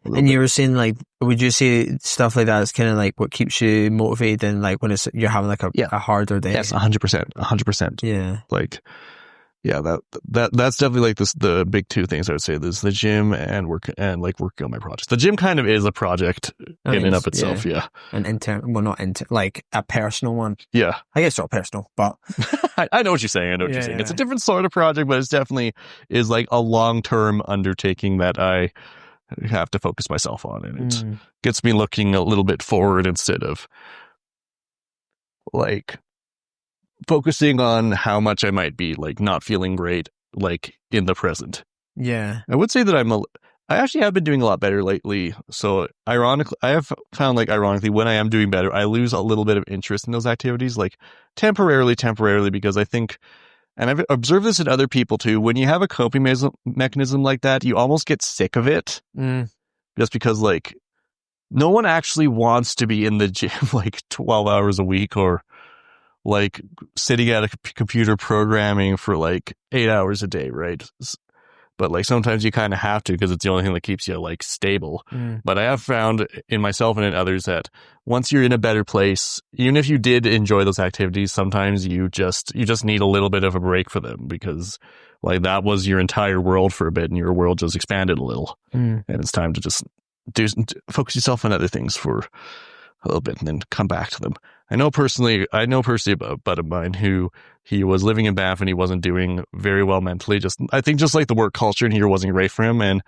And you were saying, like, would you say stuff like that is kind of like what keeps you motivated and like when you're having like a harder day? Yes, 100%. Yeah. Like, yeah, that's definitely like the big two things I would say. There's the gym and working on my projects. The gym kind of is a project in and of itself, yeah. An like a personal one. Yeah. I guess not personal, but I know what you're saying. Yeah. It's a different sort of project, but it's definitely is like a long-term undertaking that I have to focus myself on, and it gets me looking a little bit forward instead of like focusing on how much I might be like not feeling great like in the present. Yeah, I would say that I actually have been doing a lot better lately. So ironically, I have found when I am doing better, I lose a little bit of interest in those activities, like temporarily, because I think, and I've observed this in other people too, when you have a coping mechanism like that, you almost get sick of it. Just because like no one actually wants to be in the gym like 12 hours a week or like sitting at a computer programming for like 8 hours a day, right? But like sometimes you kind of have to because it's the only thing that keeps you like stable. But I have found in myself and in others that once you're in a better place, even if you did enjoy those activities, sometimes you just need a little bit of a break for them because like that was your entire world for a bit and your world just expanded a little. And it's time to just focus yourself on other things for a little bit and then come back to them. I know personally about a buddy of mine who he was living in Banff and he wasn't doing very well mentally. I think just like the work culture in here wasn't great for him. And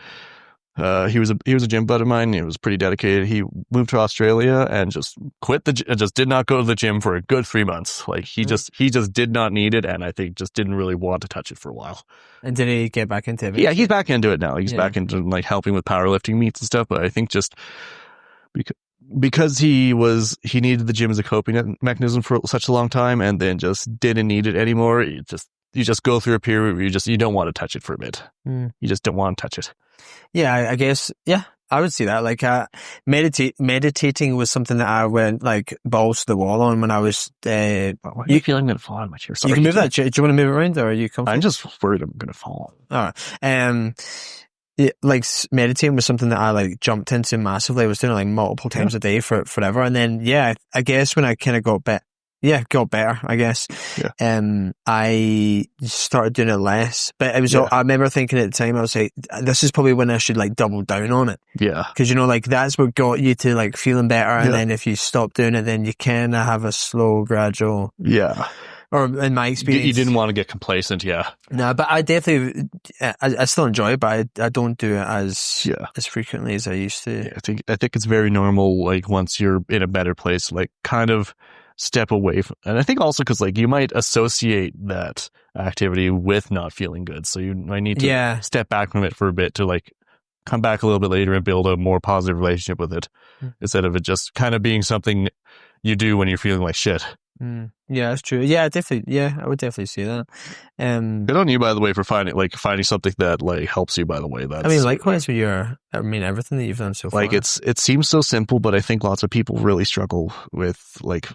he was a gym buddy of mine. He was pretty dedicated. He moved to Australia and just quit just did not go to the gym for a good 3 months. Like he just did not need it, and I think just didn't really want to touch it for a while. And did he get back into it? Yeah, he's back into it now. He's back into like helping with powerlifting meets and stuff. But I think just because he needed the gym as a coping mechanism for such a long time and then just didn't need it anymore. You just go through a period where you don't want to touch it for a bit. You just don't want to touch it. Yeah, I guess. Yeah, I would see that. Like, meditating was something that I went like balls to the wall on when I was. Why do you feel I'm going to fall on my chair? Sorry. You can move that. Do you want to move it around, or are you comfortable? I'm just worried I'm going to fall. All right. Like meditating was something that I like jumped into massively. I was doing it like multiple times a day for forever, and then I guess when I kind of got better, I guess. I started doing it less, but it was. I remember thinking at the time, I was like, "This is probably when I should like double down on it." Yeah, because like that's what got you to like feeling better, and then if you stop doing it, then you kind of have a slow, gradual. Yeah. Or in my experience, you didn't want to get complacent, yeah. No, but I definitely, I still enjoy it, but I don't do it as frequently as I used to. Yeah, I think it's very normal. Like once you're in a better place, like kind of step away from, and I think also because like you might associate that activity with not feeling good, so you might need to step back from it for a bit to like come back a little bit later and build a more positive relationship with it instead of it just kind of being something you do when you're feeling like shit. Yeah, that's true. Yeah, definitely. Yeah, I would definitely see that. Good on you, by the way, for finding something that like helps you. By the way, that's. I mean, likewise with everything that you've done so far. Like it seems so simple, but I think lots of people really struggle with like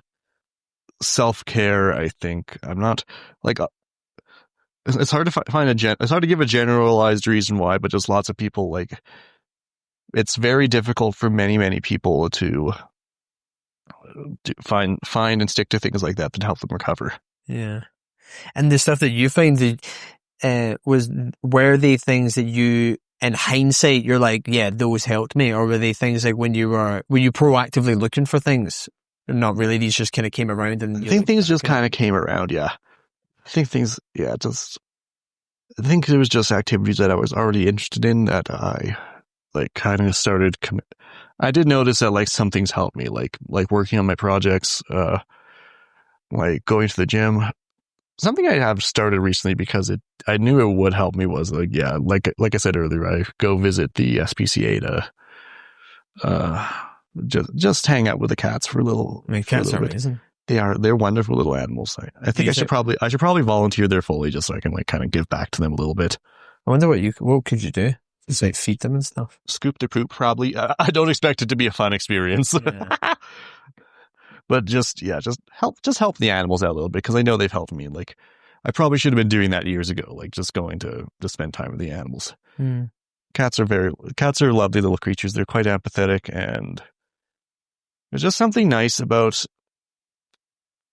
self-care. I think I'm not like. It's hard to find it's hard to give a generalized reason why, but just lots of people like. It's very difficult for many people to find and stick to things like that to help them recover. Yeah. And the stuff that you find were they things that you in hindsight you're like, yeah, those helped me, or were they things like when you were you proactively looking for things? Not really, these just kind of came around and I think things just kind of came around, yeah. I think things I think there was just activities that I was already interested in that I like kind of started I did notice that like some things helped me, like working on my projects, like going to the gym. Something I have started recently because I knew it would help me was like I said earlier, I go visit the SPCA to just hang out with the cats for a little. I mean, cats are amazing. They're wonderful little animals. I think I should probably volunteer there fully just so I can like kind of give back to them a little bit. I wonder what could you do? Just like feed them and stuff. Scoop their poop, probably. I don't expect it to be a fun experience, but just help the animals out a little bit because I know they've helped me. Like I probably should have been doing that years ago, like just going to spend time with the animals. Cats are lovely little creatures. They're quite empathetic, and there's just something nice about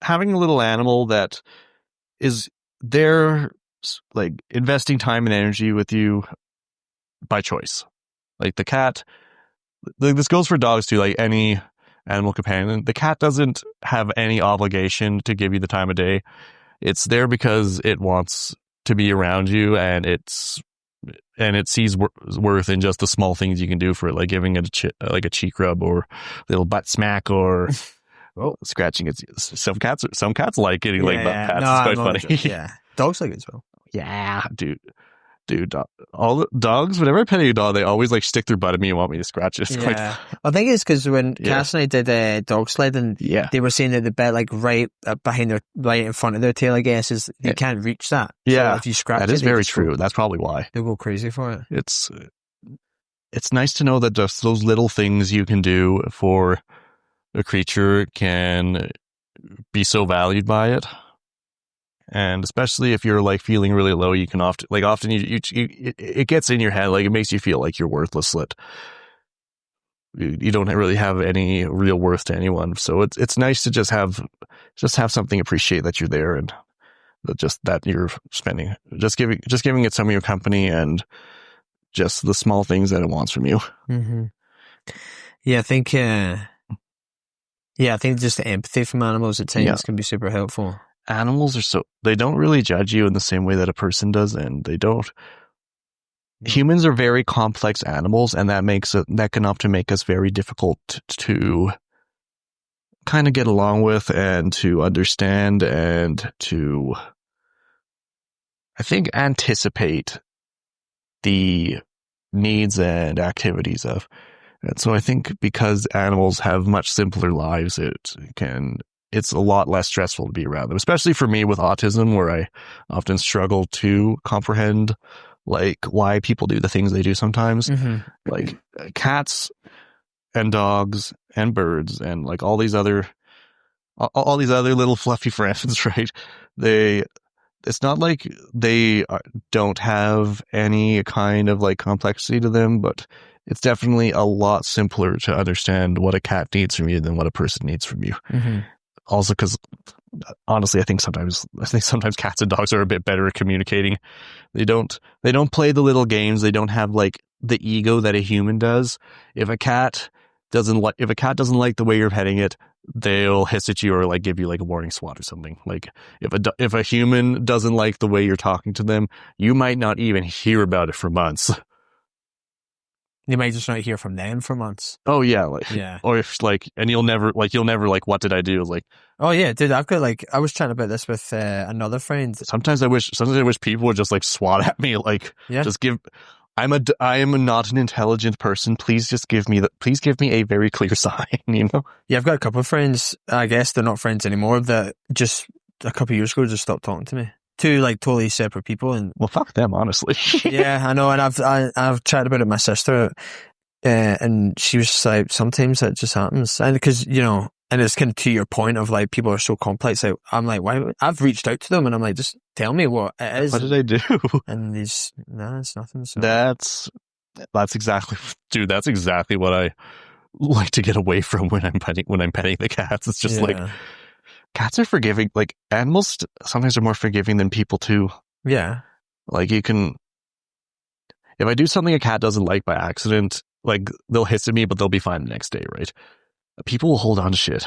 having a little animal that is there, like investing time and energy with you by choice. Like the cat, like this goes for dogs too, like any animal companion. The cat doesn't have any obligation to give you the time of day. It's there because it wants to be around you, and it sees worth in just the small things you can do for it, like giving it a cheek rub or a little butt smack or scratching its. Some cats like getting like butt pats. No, it's quite funny. Yeah, dogs like it as well. Yeah, dude, all the dogs, whenever I pet a dog, they always like stick their butt at me and want me to scratch it. I think it's because when Cass and I did dog sledding, they were saying that the bit like right in front of their tail, I guess, is they can't reach that. Yeah, so if you scratch that is very true. That's probably why they'll go crazy for it. It's nice to know that just those little things you can do for a creature can be so valued by it. And especially if you're like feeling really low, you can often it gets in your head, like it makes you feel like you're worthless. You don't really have any real worth to anyone. So it's nice to just have something appreciate that you're there and that you're spending, just giving it some of your company and just the small things that it wants from you. Mm-hmm. Yeah, I think just the empathy from animals at times can be super helpful. Animals they don't really judge you in the same way that a person does, and they don't. Humans are very complex animals, and that can often make us very difficult to kind of get along with and to understand and to, I think, anticipate the needs and activities of. And so I think because animals have much simpler lives, it's a lot less stressful to be around them, especially for me with autism, where I often struggle to comprehend like why people do the things they do sometimes. Like cats and dogs and birds and like all these other little fluffy friends, right? It's not like they don't have any kind of like complexity to them, but it's definitely a lot simpler to understand what a cat needs from you than what a person needs from you. Also, because honestly, I think sometimes cats and dogs are a bit better at communicating. They don't play the little games. They don't have like the ego that a human does. If a cat doesn't like the way you're petting it, they'll hiss at you or like give you like a warning swat or something. Like if a human doesn't like the way you're talking to them, you might not even hear about it for months. You might just not hear from them for months. Oh yeah, or if like, and you'll never like, what did I do? Like, oh yeah, dude, I've got like, I was chatting about this with another friend. Sometimes I wish people would just like swat at me, like, just give. I am not an intelligent person. Please give me a very clear sign. You know. Yeah, I've got a couple of friends. I guess they're not friends anymore. That just a couple of years ago just stopped talking to me. Two like totally separate people, and well, fuck them, honestly. Yeah, I know, and I've chatted about it with my sister, and she was just like, sometimes that just happens, and because and it's kind of to your point of like people are so complex. Like, I'm like, why? I've reached out to them, and I'm like, just tell me what it is. What did I do? And it's nothing. So. That's exactly, dude. That's exactly what I like to get away from when I'm petting the cats. It's just like. Cats are forgiving. Like, animals sometimes are more forgiving than people too. Yeah. Like, if I do something a cat doesn't like by accident, like, they'll hiss at me, but they'll be fine the next day, right? People will hold on to shit.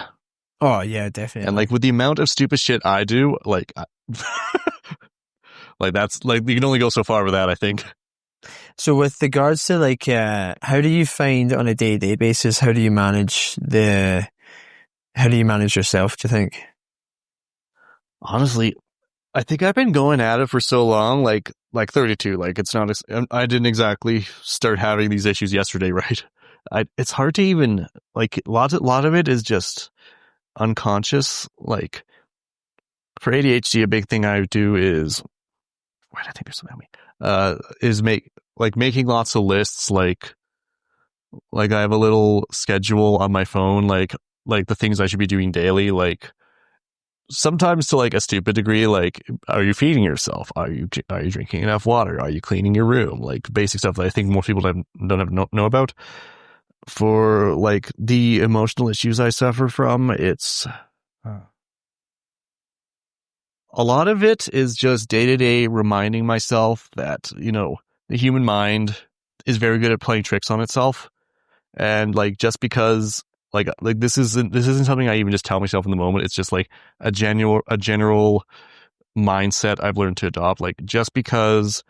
Oh, yeah, definitely. And like, with the amount of stupid shit I do, like, like, that's, like, you can only go so far with that, I think. So with regards to, like, how do you find on a day-to-day basis, how do you manage yourself, do you think? Honestly, I think I've been going at it for so long, like 32, like it's not, I didn't exactly start having these issues yesterday, right? it's hard to even, like, a lot of it is just unconscious. Like, for ADHD, a big thing I do is, wait, I think there's something on me, is making lots of lists. Like I have a little schedule on my phone, like the things I should be doing daily, like, sometimes to like a stupid degree, like, are you feeding yourself? Are you drinking enough water? Are you cleaning your room? Like, basic stuff that I think most people don't know about. For like the emotional issues I suffer from, it's a lot of it is just day to day reminding myself that, you know, the human mind is very good at playing tricks on itself. And like, just because like this isn't something I even just tell myself in the moment. It's just like a general mindset I've learned to adopt. Like, just because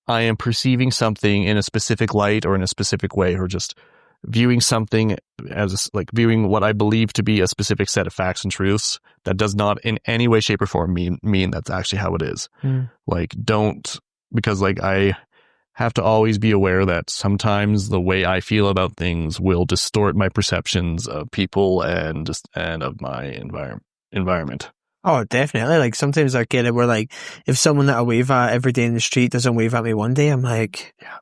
I am perceiving something in a specific light or in a specific way, or just viewing something as viewing what I believe to be a specific set of facts and truths, that does not in any way, shape, or form mean that's actually how it is. Like, because like I have to always be aware that sometimes the way I feel about things will distort my perceptions of people and of my environment. Oh, definitely. Like, sometimes I get it where, like, if someone that I wave at every day in the street doesn't wave at me one day, I'm like, yeah,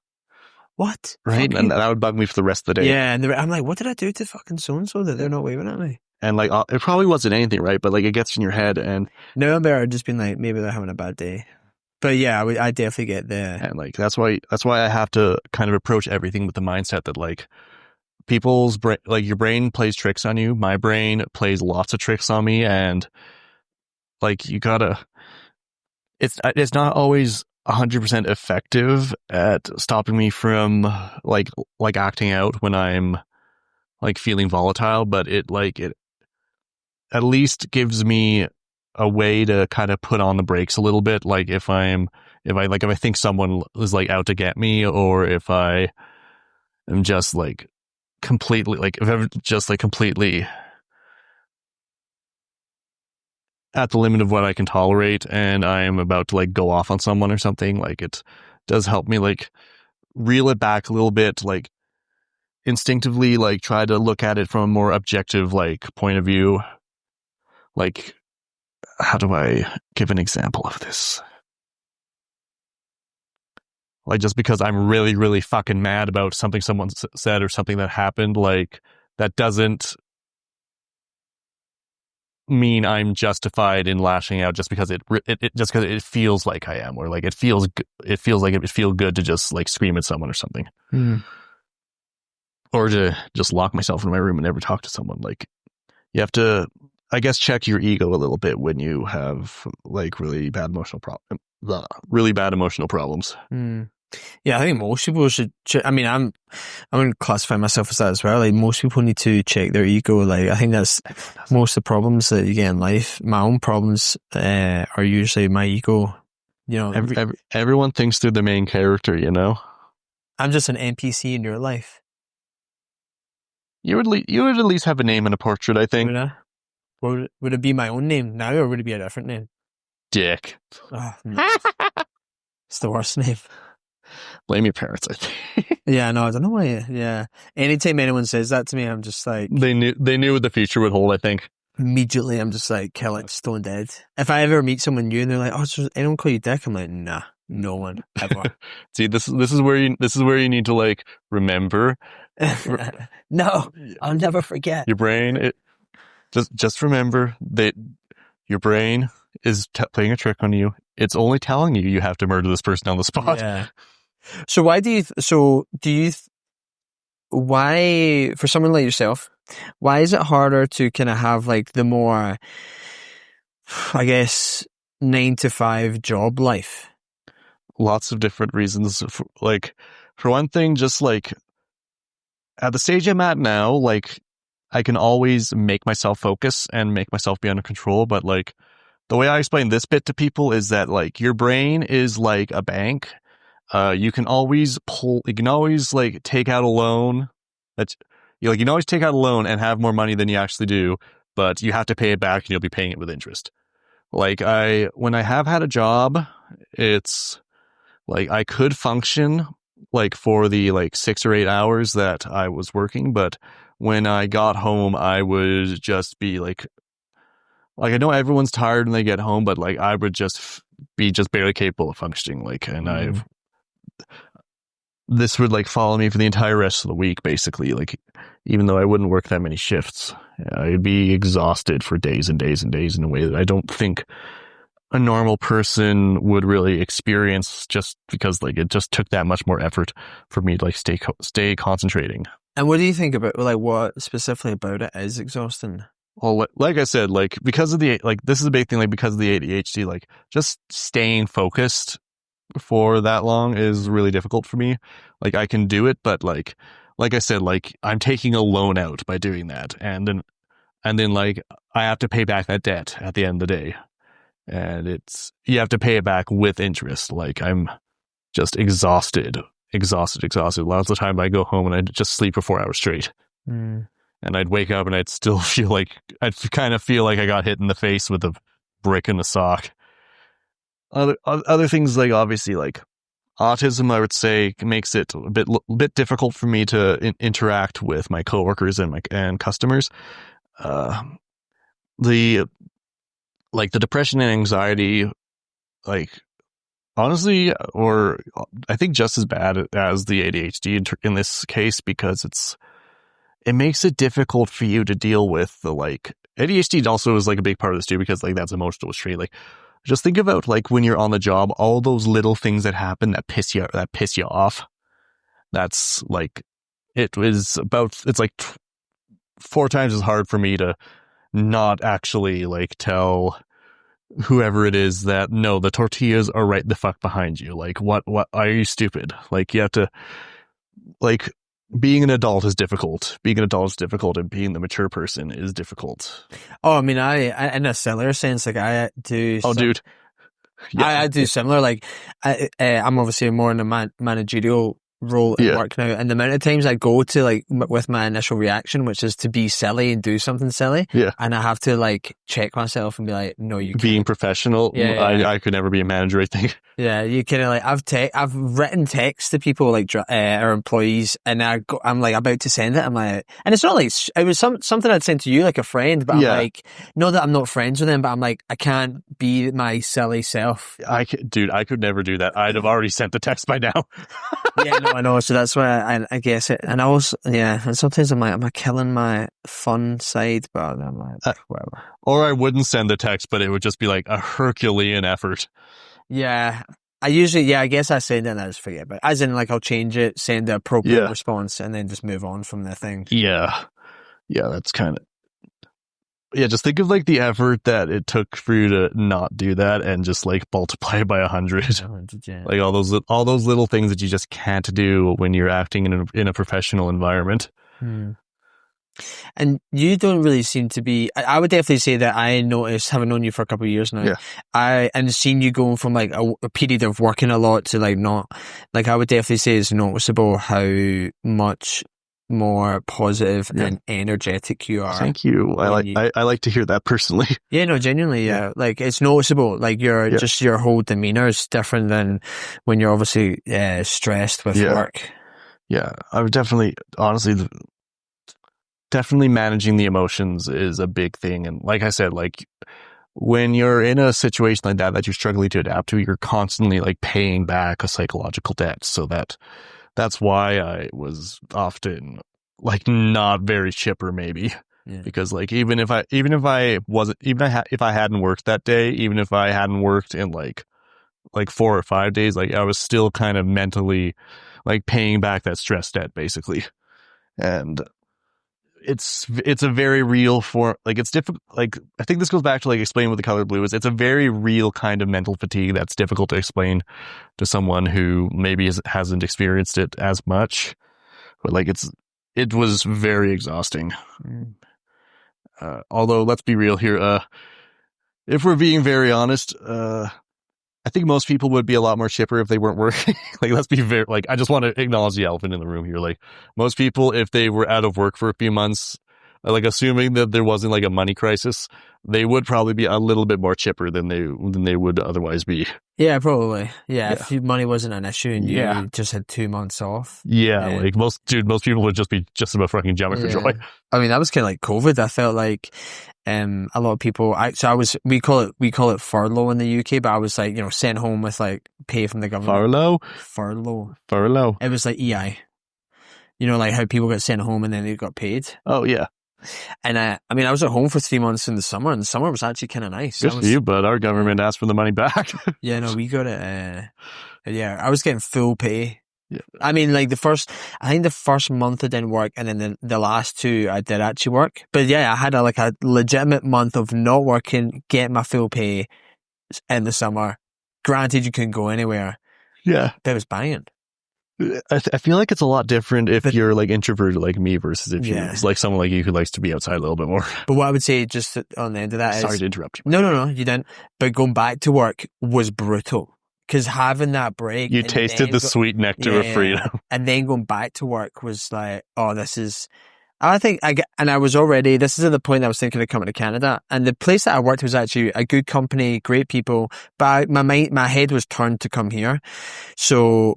what? Right? And that would bug me for the rest of the day. Yeah, and I'm like, what did I do to fucking so-and-so that they're not waving at me? And like, it probably wasn't anything, right? But like, it gets in your head, and no, I'm better just being like, maybe they're having a bad day. But yeah, I definitely get there. And like, that's why I have to kind of approach everything with the mindset that like, people's brain, like, your brain plays tricks on you. My brain plays lots of tricks on me, and like, you gotta, it's not always 100% effective at stopping me from like acting out when I'm like feeling volatile, but it at least gives me a way to kind of put on the brakes a little bit. Like, if I think someone is like out to get me, or if I am just like completely, like, if I'm just like completely at the limit of what I can tolerate, and I am about to like go off on someone or something, like, it does help me like reel it back a little bit, like instinctively, like try to look at it from a more objective like point of view. Like, how do I give an example of this? Like, just because I'm really, really fucking mad about something someone said or something that happened, like, that doesn't mean I'm justified in lashing out just because it feels like I am, or like it feels like it would feel good to just like scream at someone or something. Or to just lock myself in my room and never talk to someone. Like, you have to, I guess, check your ego a little bit when you have like really bad emotional problems. Yeah, I think most people should. I mean, I'm going to classify myself as that as well. Like, most people need to check their ego. Like, I think that's most of the problems that you get in life. My own problems are usually my ego. You know, everyone thinks they're the main character. You know, I'm just an NPC in your life. You would at least have a name and a portrait, I think. Would it be my own name now, or would it be a different name? Dick. Oh, no. It's the worst name. Blame your parents, I think. Yeah, no, I don't know why. Yeah. Anytime anyone says that to me, I'm just like... They knew what the future would hold, I think. Immediately, I'm just like, kill it, stone dead. If I ever meet someone new and they're like, oh, does anyone call you Dick? I'm like, nah, no one, ever. See, this is where you need to like remember. No, I'll never forget. Your brain, just remember that your brain is playing a trick on you. It's only telling you have to murder this person on the spot. Yeah. So why, for someone like yourself, why is it harder to kind of have like the more, I guess, 9-to-5 job life? Lots of different reasons. For one thing, just like at the stage I'm at now, like I can always make myself focus and make myself be under control. But like the way I explain this bit to people is that like your brain is like a bank. You can always like take out a loan. You can always take out a loan and have more money than you actually do, but you have to pay it back and you'll be paying it with interest. Like when I have had a job, it's like I could function like for the like 6 or 8 hours that I was working, but when I got home, I would just be like I know everyone's tired when they get home, but like I would just be just barely capable of functioning. Like, and this would like follow me for the entire rest of the week, basically. Like, even though I wouldn't work that many shifts, I'd be exhausted for days and days and days in a way that I don't think a normal person would really experience, just because like it just took that much more effort for me to like stay concentrating. And what do you think about like what specifically about it is exhausting? Well, like I said, like because of the like this is a big thing, like because of the ADHD, like just staying focused for that long is really difficult for me. Like I can do it, but like I said, like I'm taking a loan out by doing that, and then like I have to pay back that debt at the end of the day, and you have to pay it back with interest. Like I'm just exhausted. A lot of the time I go home and I just sleep for 4 hours straight. And I'd wake up and I'd still feel like I got hit in the face with a brick in a sock. Other things, like obviously like autism, I would say makes it a bit difficult for me to interact with my coworkers and customers. The depression and anxiety, like honestly, or I think just as bad as the ADHD in this case, because it makes it difficult for you to deal with the like ADHD also is like a big part of this too, because like that's emotional trait. Like just think about like when you're on the job, all those little things that happen that piss you off. That's like it's like 4 times as hard for me to not actually like tell whoever it is that no, the tortillas are right the fuck behind you. Like what are you stupid? Like you have to like being an adult is difficult. And being the mature person is difficult. Oh, I mean, I in a similar sense, like I do. Oh, dude. Yeah. I do similar. Like I'm obviously more in a managerial role at work now, and the amount of times I go to like with my initial reaction, which is to be silly and do something silly, and I have to like check myself and be like, no, you can't. Being professional, I could never be a manager, I think. Yeah, you kind of like I've written text to people like our employees, and I'm like about to send it. I'm like, and it's not like it was something I'd sent to you, like a friend, but I'm like, not that I'm not friends with them, but I'm like, I can't be my silly self. I could never do that. I'd have already sent the text by now. Yeah, no, I know. So that's why I guess it. And I also, and sometimes I'm like, am I killing my fun side? But I'm like, whatever. Or I wouldn't send the text, but it would just be like a Herculean effort. Yeah. I usually, I guess I send it and I just forget. But as in, like, I'll change it, send the appropriate response, and then just move on from the thing. Yeah. Yeah, that's kind of. Yeah, just think of like the effort that it took for you to not do that, and just like multiply it by 100. Like all those little things that you just can't do when you're acting in a professional environment. And you don't really seem to be. I would definitely say that I noticed, having known you for a couple of years now, and seen you going from like a period of working a lot to like not. Like I would definitely say it's noticeable how much more positive and energetic you are. Thank you. I like to hear that personally. Yeah, no, genuinely, yeah. Like it's noticeable. Like just your whole demeanor is different than when you're obviously stressed with work. Yeah, I would definitely managing the emotions is a big thing. And like I said, like when you're in a situation like that you're struggling to adapt to, you're constantly like paying back a psychological debt. So that's why I was often like not very chipper, maybe, because like if I hadn't worked that day, even if I hadn't worked in like 4 or 5 days, like I was still kind of mentally like paying back that stress debt, basically. And it's a very real form. Like it's difficult. Like I think this goes back to like explaining what the color blue is. It's a very real kind of mental fatigue that's difficult to explain to someone who maybe hasn't experienced it as much. But like it was very exhausting. Although let's be real here. If we're being very honest, I think most people would be a lot more chipper if they weren't working. Like, let's be very, like, I just want to acknowledge the elephant in the room here. Like, most people, if they were out of work for a few months, like assuming that there wasn't like a money crisis, they would probably be a little bit more chipper than they would otherwise be. Yeah, probably. Yeah, if money wasn't an issue and you just had 2 months off. Yeah, like most people would just be just about fucking jumping for joy. I mean, that was kind of like COVID. I felt like a lot of people. We call it furlough in the UK, but I was like, sent home with like pay from the government. Furlough. It was like EI. Like how people got sent home and then they got paid. Oh yeah. And I was at home for 3 months in the summer, and the summer was actually kind of nice. Good for you, but our government asked for the money back. Yeah, no, we got it. I was getting full pay. Yeah. I mean, like the first month I didn't work, and then the last 2 I did actually work. But yeah, I had a legitimate month of not working, getting my full pay in the summer. Granted, you couldn't go anywhere. Yeah, but it was banging. I feel like it's a lot different if you're like introverted like me versus if you're like someone like you who likes to be outside a little bit more. But what I would say just on the end of that is... Sorry to interrupt you. No, you didn't. But going back to work was brutal. Because having that break... You tasted the sweet nectar of freedom. And then going back to work was like, oh, this is... I think this is at the point I was thinking of coming to Canada. And the place that I worked was actually a good company, great people. But my head was turned to come here. So...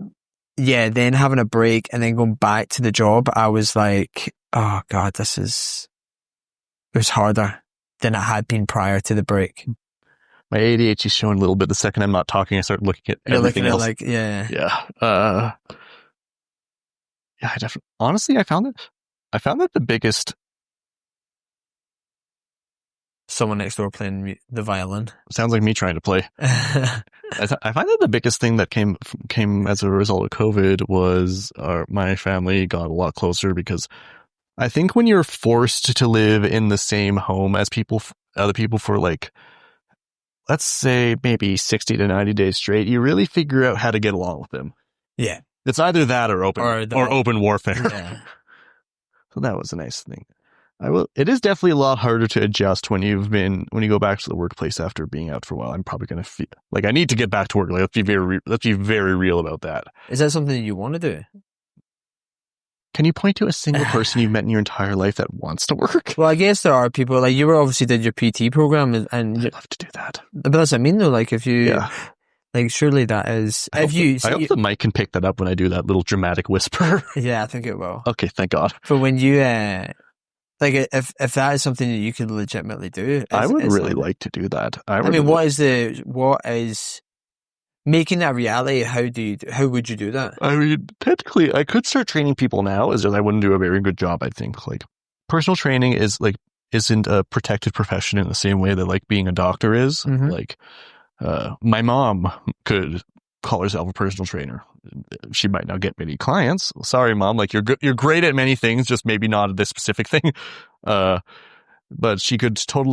yeah, then having a break and then going back to the job, I was like, oh God, it was harder than it had been prior to the break. My ADHD is showing a little bit. The second I'm not talking, I start looking at everything else. Yeah. I definitely, honestly, I found that the biggest... Someone next door playing the violin. Sounds like me trying to play. I find that the biggest thing that came as a result of COVID was my family got a lot closer, because I think when you're forced to live in the same home as other people for like, let's say maybe 60 to 90 days straight, you really figure out how to get along with them. Yeah. It's either that or open warfare. Yeah. So that was a nice thing. It is definitely a lot harder to adjust when you go back to the workplace after being out for a while. I'm probably going to feel like I need to get back to work. Like, let's be very real about that. Is that something that you want to do? Can you point to a single person you've met in your entire life that wants to work? Well, I guess there are people, like you obviously did your PT program and I'd love to do that. But that's what I mean though, like if you, like surely that is, I hope the mic can pick that up when I do that little dramatic whisper. Yeah, I think it will. Okay, thank God. But when you, like if that is something that you could legitimately do, I would really like to do that. I mean, what is making that reality? How would you do that? I mean, technically, I could start training people now. Is that I wouldn't do a very good job. I think like personal training isn't a protected profession in the same way that like being a doctor is. Mm-hmm. Like, my mom could call herself a personal trainer. She might not get many clients. Sorry, Mom. Like you're great at many things, just maybe not at this specific thing. But she could start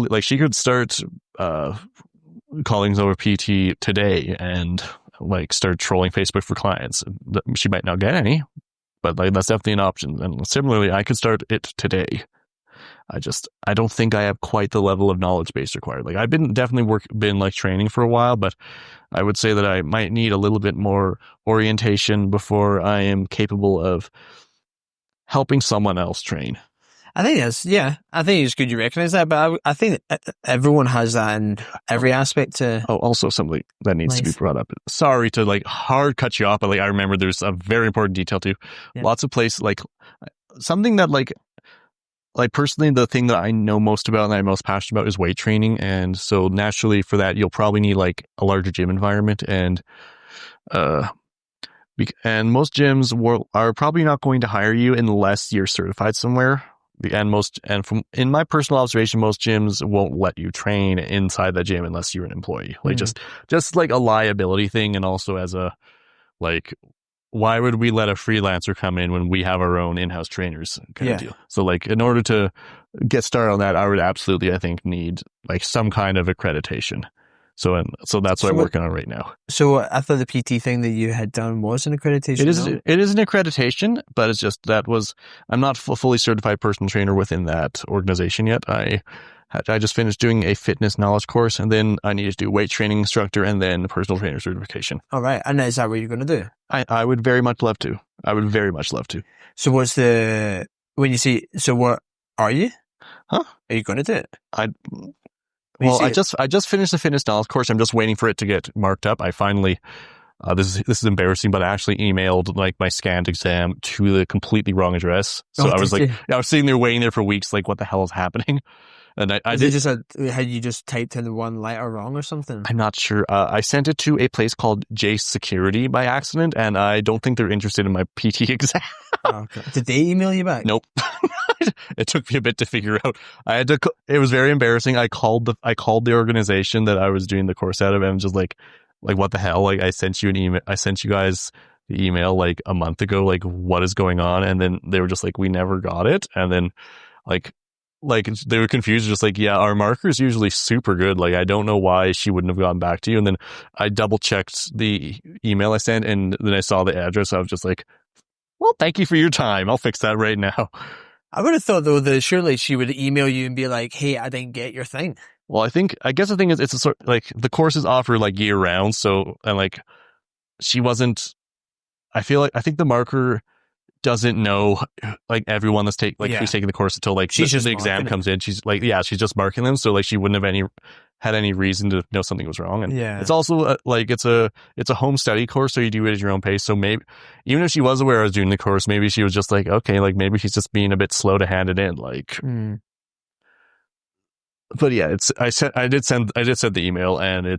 calling over PT today and like start trolling Facebook for clients. She might not get any, but like that's definitely an option. And similarly, I could start it today. I don't think I have quite the level of knowledge base required. Like I've been like training for a while, but I would say that I might need a little bit more orientation before I am capable of helping someone else train. I think I think it's good you recognize that, but I think everyone has that in every aspect to... Oh, also something that needs to be brought up. Sorry to like hard cut you off, but like I remember there's a very important detail too. Yeah. Lots of places, like something that like personally, the thing that I know most about and I'm most passionate about is weight training. And so naturally for that, you'll probably need like a larger gym environment. And most gyms are probably not going to hire you unless you're certified somewhere. And from in my personal observation, most gyms won't let you train inside that gym unless you're an employee. Like just like a liability thing. And also as a, like, why would we let a freelancer come in when we have our own in-house trainers kind of deal? So like in order to get started on that, I would absolutely, I think, need like some kind of accreditation. So that's what I'm working on right now. So I thought the PT thing that you had done was an accreditation. It is an accreditation, but it's just I'm not a fully certified personal trainer within that organization yet. I just finished doing a fitness knowledge course, and then I need to do weight training instructor and then personal trainer certification. All right. And is that what you're going to do? I would very much love to. I would very much love to. So what are you? Huh? Are you going to do it? I just finished the fitness knowledge course. I'm just waiting for it to get marked up. I finally, this is embarrassing, but I actually emailed like my scanned exam to the completely wrong address. So I was like, I was sitting there waiting there for weeks, like what the hell is happening? And I did just had you just typed in the one letter wrong or something? I'm not sure. I sent it to a place called J Security by accident, and I don't think they're interested in my PT exam. Okay. Did they email you back? Nope. It took me a bit to figure out. It was very embarrassing. I called the organization that I was doing the course out of, and just like what the hell? Like I sent you an email. I sent you guys the email like a month ago. Like what is going on? And then they were just like, we never got it. And then like they were confused, just like, yeah, our marker is usually super good. Like I don't know why she wouldn't have gotten back to you. And then I double checked the email I sent, and then I saw the address. I was just like, well, thank you for your time. I'll fix that right now. I would have thought though that surely she would email you and be like, hey, I didn't get your thing. Well, I guess the thing is, it's a sort like the courses offer like year round. So, and like she wasn't, I think the marker doesn't know like everyone that's who's taking the course until like the exam comes in. She's like, she's just marking them. So like she wouldn't have had any reason to know something was wrong. And it's also it's a home study course, so you do it at your own pace. So maybe even if she was aware I was doing the course, maybe she was just like, okay, like maybe she's just being a bit slow to hand it in. Like, but yeah, I did send the email, and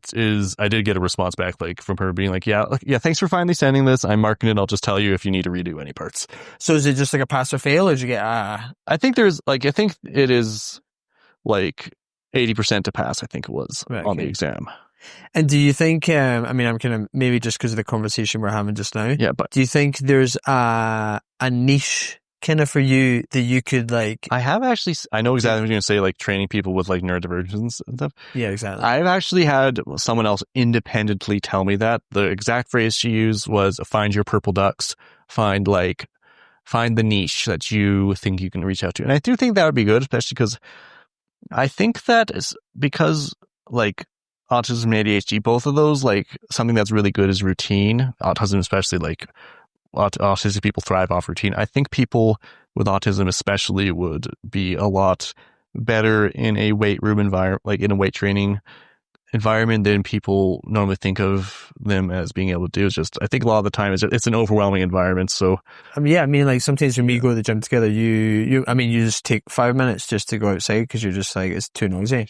I did get a response back like from her being like, yeah, thanks for finally sending this. I'm marking it. I'll just tell you if you need to redo any parts. So is it just like a pass or fail, or did you get I think it is like 80% to pass, I think it was on the exam. And do you think, I mean, I'm kind of, maybe just because of the conversation we're having just now. Yeah, but do you think there's a niche kind of for you that you could like? I know exactly what you're going to say, like training people with like neurodivergence and stuff. Yeah, exactly. I've actually had someone else independently tell me that. The exact phrase she used was, find your purple ducks, find the niche that you think you can reach out to. And I do think that would be good, especially because I think that is because like autism and ADHD, both of those, like something that's really good is routine. Autism, especially, like autistic people thrive off routine. I think people with autism especially would be a lot better in a weight room environment, like in a weight training environment, than people normally think of them as being able to do. It's just, I think a lot of the time it's an overwhelming environment. So I mean, like sometimes when we go to the gym together, you just take 5 minutes just to go outside because you're just like, it's too noisy.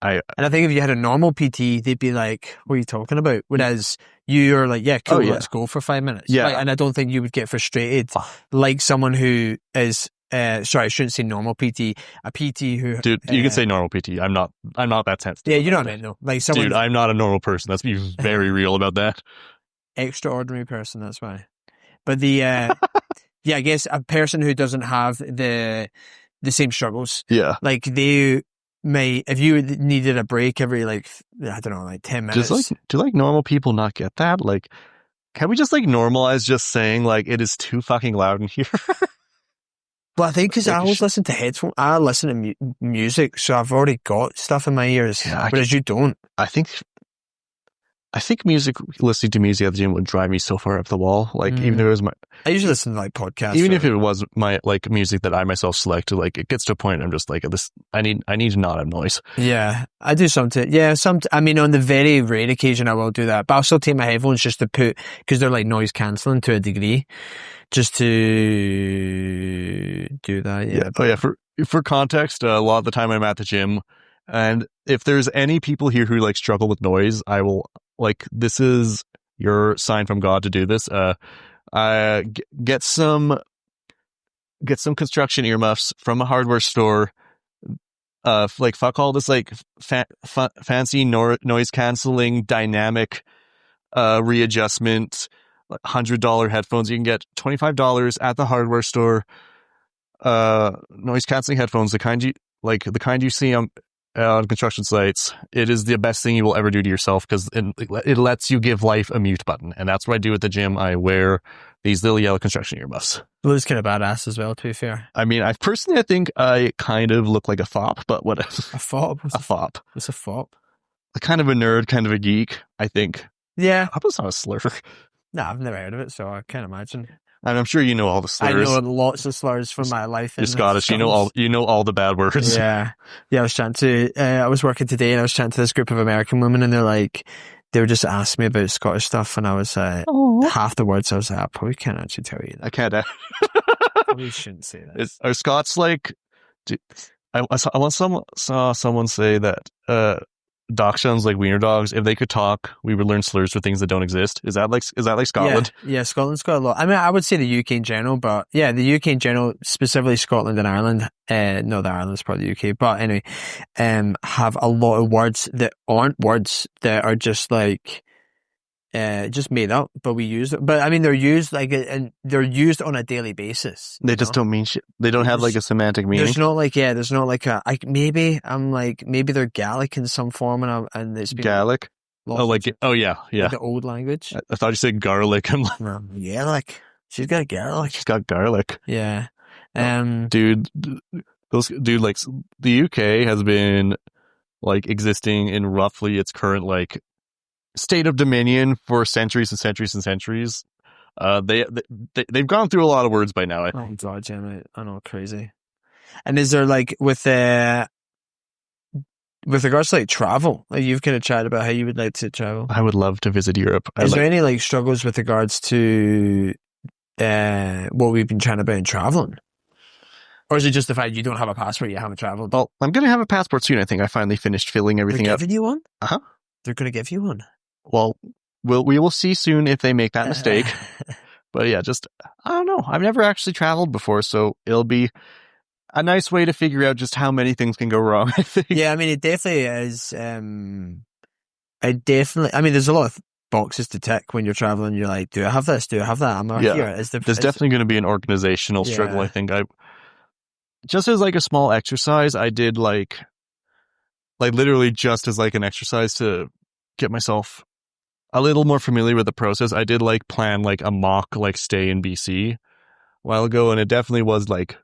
And I think if you had a normal PT, they'd be like, what are you talking about? Whereas you're like, yeah, cool, let's go for 5 minutes. Yeah. And I don't think you would get frustrated like someone who is, sorry, I shouldn't say normal PT, a PT who... Dude, you can say normal PT. I'm not that sensitive. Yeah, you know what I mean, though. Like someone... Dude, I'm not a normal person. Let's be very real about that. Extraordinary person, that's why. But I guess a person who doesn't have the same struggles. Yeah. Like they... if you needed a break every, like, I don't know, like 10 minutes. Do like normal people not get that? Like, can we just like normalize just saying like it is too fucking loud in here? Well, I think because I always listen to headphones, I listen to music, so I've already got stuff in my ears, whereas you don't. I think listening to music at the gym would drive me so far up the wall. Like, even if it was I usually listen to like podcasts. Even if it was my like music that I myself selected, like it gets to a point I'm just like, I need to not have noise. Yeah, I do sometimes. Yeah, I mean, on the very rare occasion I will do that, but I'll still take my headphones just to because they're like noise cancelling to a degree, just to do that. Yeah. Oh yeah. For context, a lot of the time I'm at the gym, and if there's any people here who like struggle with noise, I will this is your sign from God to do this. Get some construction earmuffs from a hardware store. Fuck all this like fancy noise canceling dynamic readjustment $100 headphones. You can get $25 at the hardware store. Noise canceling headphones, the kind you see on construction sites. It is the best thing you will ever do to yourself because it lets you give life a mute button, and that's what I do at the gym. I wear these little yellow construction earmuffs. Well, it's kind of badass as well, to be fair. I mean, I think I kind of look like a fop, but whatever. A fop? A fop. What's a fop? Kind of a nerd, kind of a geek, I think. Yeah. Fop is not a slur. No, I've never heard of it, so I can't imagine. And I'm sure you know all the slurs. I know lots of slurs from my life. You're Scottish. You know all the bad words. Yeah. Yeah, I was chatting to, I was working today and I was chatting to this group of American women and they were just asking me about Scottish stuff and I was half the words I was like, I probably can't actually tell you that. I can't. Probably shouldn't say that. Are Scots like, I once saw someone say that, dachshunds like wiener dogs, if they could talk, we would learn slurs for things that don't exist. Is that like Scotland? Yeah, Scotland's got a lot. I mean, I would say the UK in general, but yeah, the UK in general, specifically Scotland and Ireland, no, the Ireland's part of the UK, but anyway, have a lot of words that aren't words that are just like, just made up, but we use it. But I mean, they're used and they're used on a daily basis. They just don't mean shit. They don't have like a semantic meaning. There's not like maybe they're Gaelic in some form and it's been Gaelic. Oh, like, yeah. Like the old language. I thought you said garlic. I'm like, Gaelic. She's got garlic. She's got garlic. Yeah. Dude, like the UK has been like existing in roughly its current like state of dominion for centuries and centuries and centuries. They've gone through a lot of words by now. Oh God, yeah, I know, crazy. And is there like with regards to like travel, like you've kind of chatted about how you would like to travel? I would love to visit Europe. Is there any like struggles with regards to what we've been chatting about in traveling? Or is it just the fact you don't have a passport, you haven't traveled? Well, I'm going to have a passport soon. I think I finally finished filling everything They're out. giving you one? Uh-huh. They're going to give you one? Well, we will see soon if they make that mistake. But yeah, I don't know. I've never actually traveled before, so it'll be a nice way to figure out just how many things can go wrong, I think. Yeah, I mean, it definitely is. I mean, there's a lot of boxes to tick when you're traveling. You're like, do I have this? Do I have that? I'm not here. There's definitely going to be an organizational struggle, I think. Just as like a small exercise, I did like literally just as like an exercise to get myself a little more familiar with the process. I did like plan like a mock like stay in BC a while ago, and it definitely was like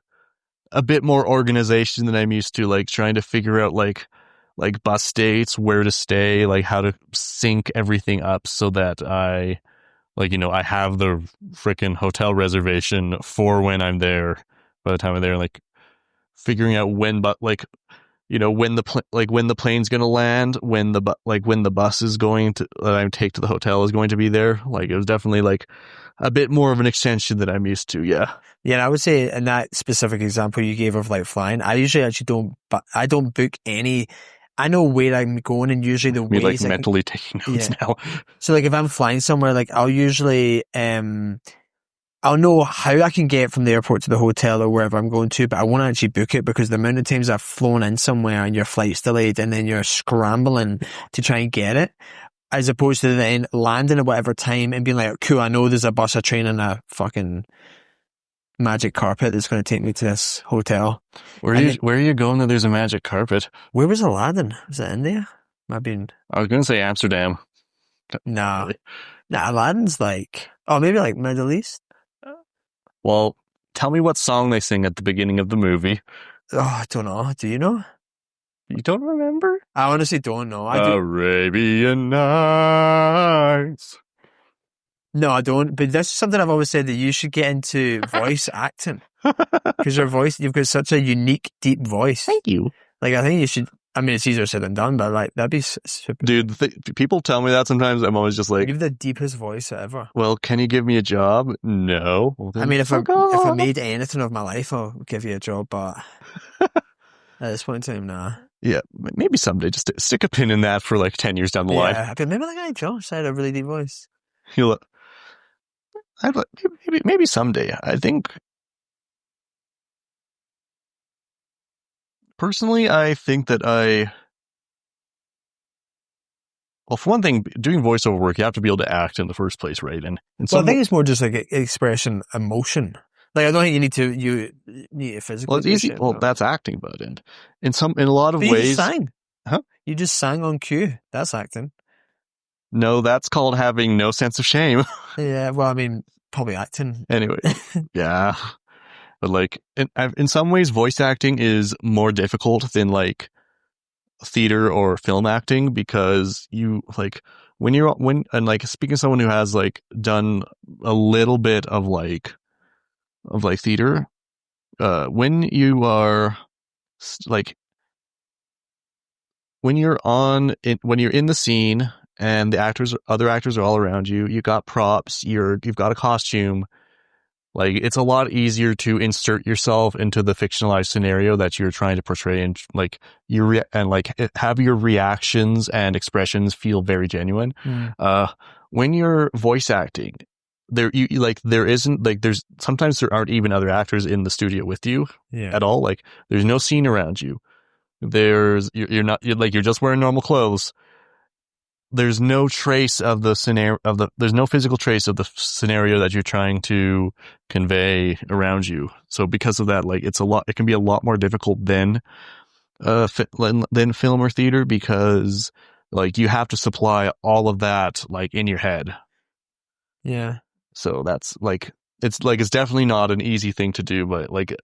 a bit more organization than I'm used to, like trying to figure out like bus dates, where to stay, like how to sync everything up so that I have the freaking hotel reservation for when I'm there by the time I'm there, like figuring out when when the plane's going to land, when the bus is going to that I take to the hotel is going to be there. Like it was definitely like a bit more of an extension that I'm used to. Yeah. Yeah. And I would say in that specific example you gave of like flying, I usually actually don't book any. I know where I'm going and usually the ways like mentally taking notes now. So like if I'm flying somewhere, like I'll usually, I'll know how I can get from the airport to the hotel or wherever I'm going to, but I won't actually book it because the amount of times I've flown in somewhere and your flight's delayed and then you're scrambling to try and get it, as opposed to then landing at whatever time and being like, cool, I know there's a bus, a train and a fucking magic carpet that's going to take me to this hotel. Where are you going that there's a magic carpet? Where was Aladdin? Was it India? I was going to say Amsterdam. Nah. Really? Nah, Aladdin's like, maybe like Middle East. Well, tell me what song they sing at the beginning of the movie. Oh, I don't know. Do you know? You don't remember? I honestly don't know. Arabian Nights. No, I don't. But this is something I've always said, that you should get into voice acting. Because you've got such a unique, deep voice. Thank you. Like, I think you should. I mean, it's easier said than done, but like, that'd be super. Dude, people tell me that sometimes. I'm always just like, you have the deepest voice ever. Well, can you give me a job? No. Well, I mean, if I made anything of my life, I'll give you a job, but at this point in time, nah. Yeah, maybe someday. Just stick a pin in that for like 10 years down the line. Yeah, but maybe that guy Josh had a really deep voice. Maybe someday. I think. Personally, I think that well, for one thing, doing voiceover work, you have to be able to act in the first place, right? And I think it's more just like expression, emotion. Like, I don't think you need a physical. Well, it's easy. Well, that's acting, but in a lot of ways. You just sang. Huh? You just sang on cue. That's acting. No, that's called having no sense of shame. Yeah, well, I mean, probably acting. Anyway, yeah. But like, in some ways, voice acting is more difficult than like theater or film acting, because you like and like speaking of someone who has like done a little bit of like of like theater, when you are like when you're in the scene and other actors are all around you, you got props, you've got a costume. Like, it's a lot easier to insert yourself into the fictionalized scenario that you're trying to portray, and like have your reactions and expressions feel very genuine. When you're voice acting, sometimes there aren't even other actors in the studio with you at all. Like, there's no scene around you. You're just wearing normal clothes. There's no trace of the scenario there's no physical trace of the scenario that you're trying to convey around you. So because of that, like, it can be a lot more difficult than film or theater, because like you have to supply all of that like in your head. Yeah. So that's like, it's definitely not an easy thing to do, but like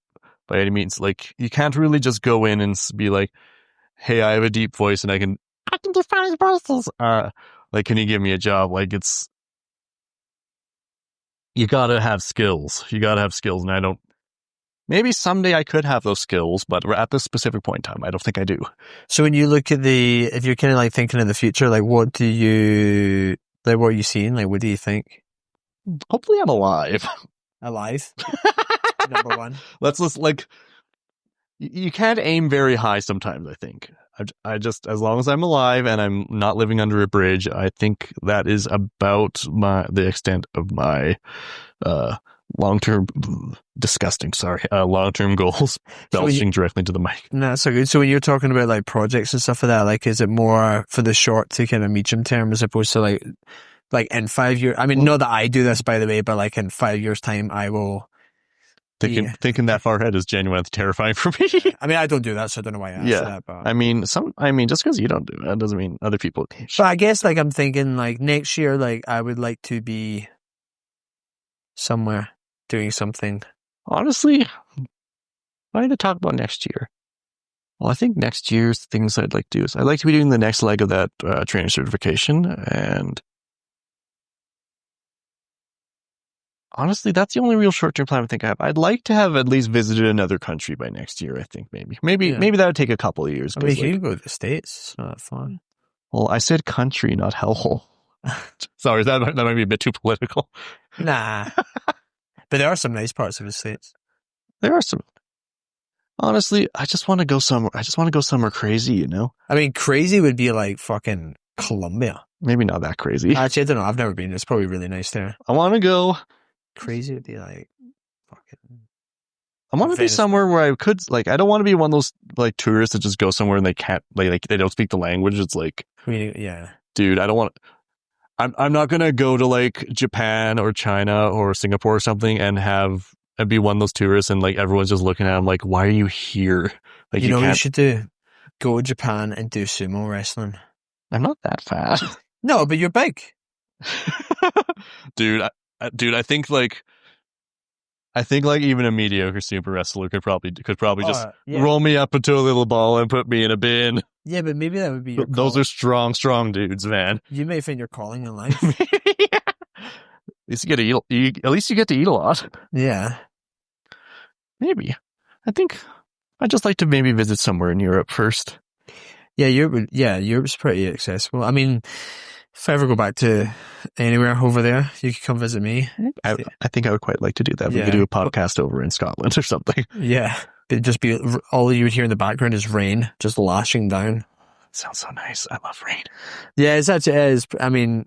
by any means, like you can't really just go in and be like, hey, I have a deep voice and I can do funny voices. Like, can you give me a job? Like, you gotta have skills. And maybe someday I could have those skills, but at this specific point in time, I don't think I do. So when you look at if you're kind of like thinking in the future, like what are you seeing? Like, what do you think? Hopefully I'm alive. Alive? Number one. Let's like, you can't aim very high sometimes, I think. I just, as long as I'm alive and I'm not living under a bridge, I think that is about the extent of my long-term goals. Belching directly to the mic. No, that's so good. So when you're talking about like projects and stuff like that, like, is it more for the short to kind of medium term as opposed to like in 5 years? I mean, not that I do this, by the way, but like in 5 years' time, I will. Thinking that far ahead is genuinely terrifying for me. I mean, I don't do that, so I don't know why I asked that. But I mean, just because you don't do it, that doesn't mean other people. But I guess like I'm thinking like next year, like I would like to be somewhere doing something. Honestly, if I had to talk about next year, well, I think next year's things I'd like to do is I'd like to be doing the next leg of that training certification, and honestly, that's the only real short-term plan I think I have. I'd like to have at least visited another country by next year, I think, maybe that would take a couple of years. I mean, you can go to the States. It's not that fun. Well, I said country, not hellhole. Sorry, that might be a bit too political. Nah. But there are some nice parts of the States. There are some. Honestly, I just want to go somewhere crazy, you know? I mean, crazy would be like fucking Colombia. Maybe not that crazy. Actually, I don't know. I've never been. It's probably really nice there. I want to go. Crazy would be like fucking. I want to be somewhere where I could, like, I don't want to be one of those like tourists that just go somewhere and they can't, like they don't speak the language. It's like, yeah, dude, I don't want. I'm not gonna go to like Japan or China or Singapore or something and be one of those tourists and like everyone's just looking at them like, why are you here? Like, you know what you should do? Go to Japan and do sumo wrestling. I'm not that fat. No, but you're big. Dude, I think like even a mediocre super wrestler could probably just roll me up into a little ball and put me in a bin. Yeah, but maybe that would be your Those calling. Are strong dudes, man. You may find your calling in life. Yeah. At least you get to eat a lot. Yeah. Maybe. I think I'd just like to maybe visit somewhere in Europe first. Yeah, Europe's pretty accessible. I mean, if I ever go back to anywhere over there, you could come visit me. I think I would quite like to do that. We could do a podcast over in Scotland or something. Yeah. It'd just be, all you would hear in the background is rain just lashing down. Sounds so nice. I love rain. Yeah, it is. I mean,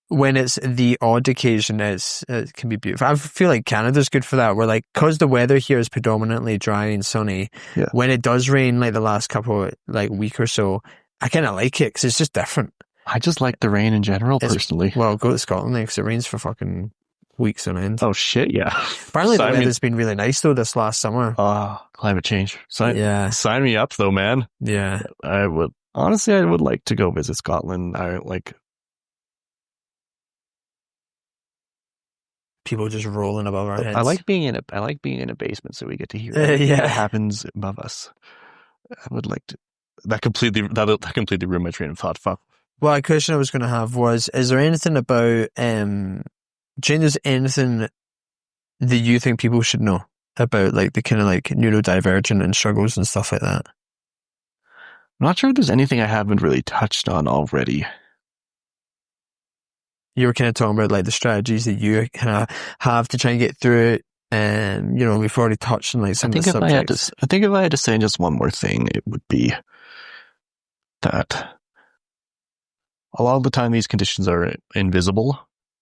when it's the odd occasion, it can be beautiful. I feel like Canada's good for that. Where like, cause the weather here is predominantly dry and sunny. Yeah. When it does rain, like the last couple, like week or so, I kind of like it because it's just different. I just like the rain in general, personally. Well, go to Scotland because it rains for fucking weeks on end. Oh shit, yeah. Apparently the weather's been really nice though this last summer. Climate change. Sign me up though, man. Yeah. I would like to go visit Scotland. I like people just rolling above our heads. I like being in a basement so we get to hear what happens above us. I would like to. That completely ruined my train of thought. Fuck. Well, a question I was going to have was: is there anything about? Do you think there's anything that you think people should know about like the kind of like neurodivergent and struggles and stuff like that? I'm not sure if there's anything I haven't really touched on already. You were kind of talking about like the strategies that you kind of have to try and get through it. And, you know, we've already touched on like some of the subjects. I think if I had to say just one more thing, it would be that a lot of the time these conditions are invisible.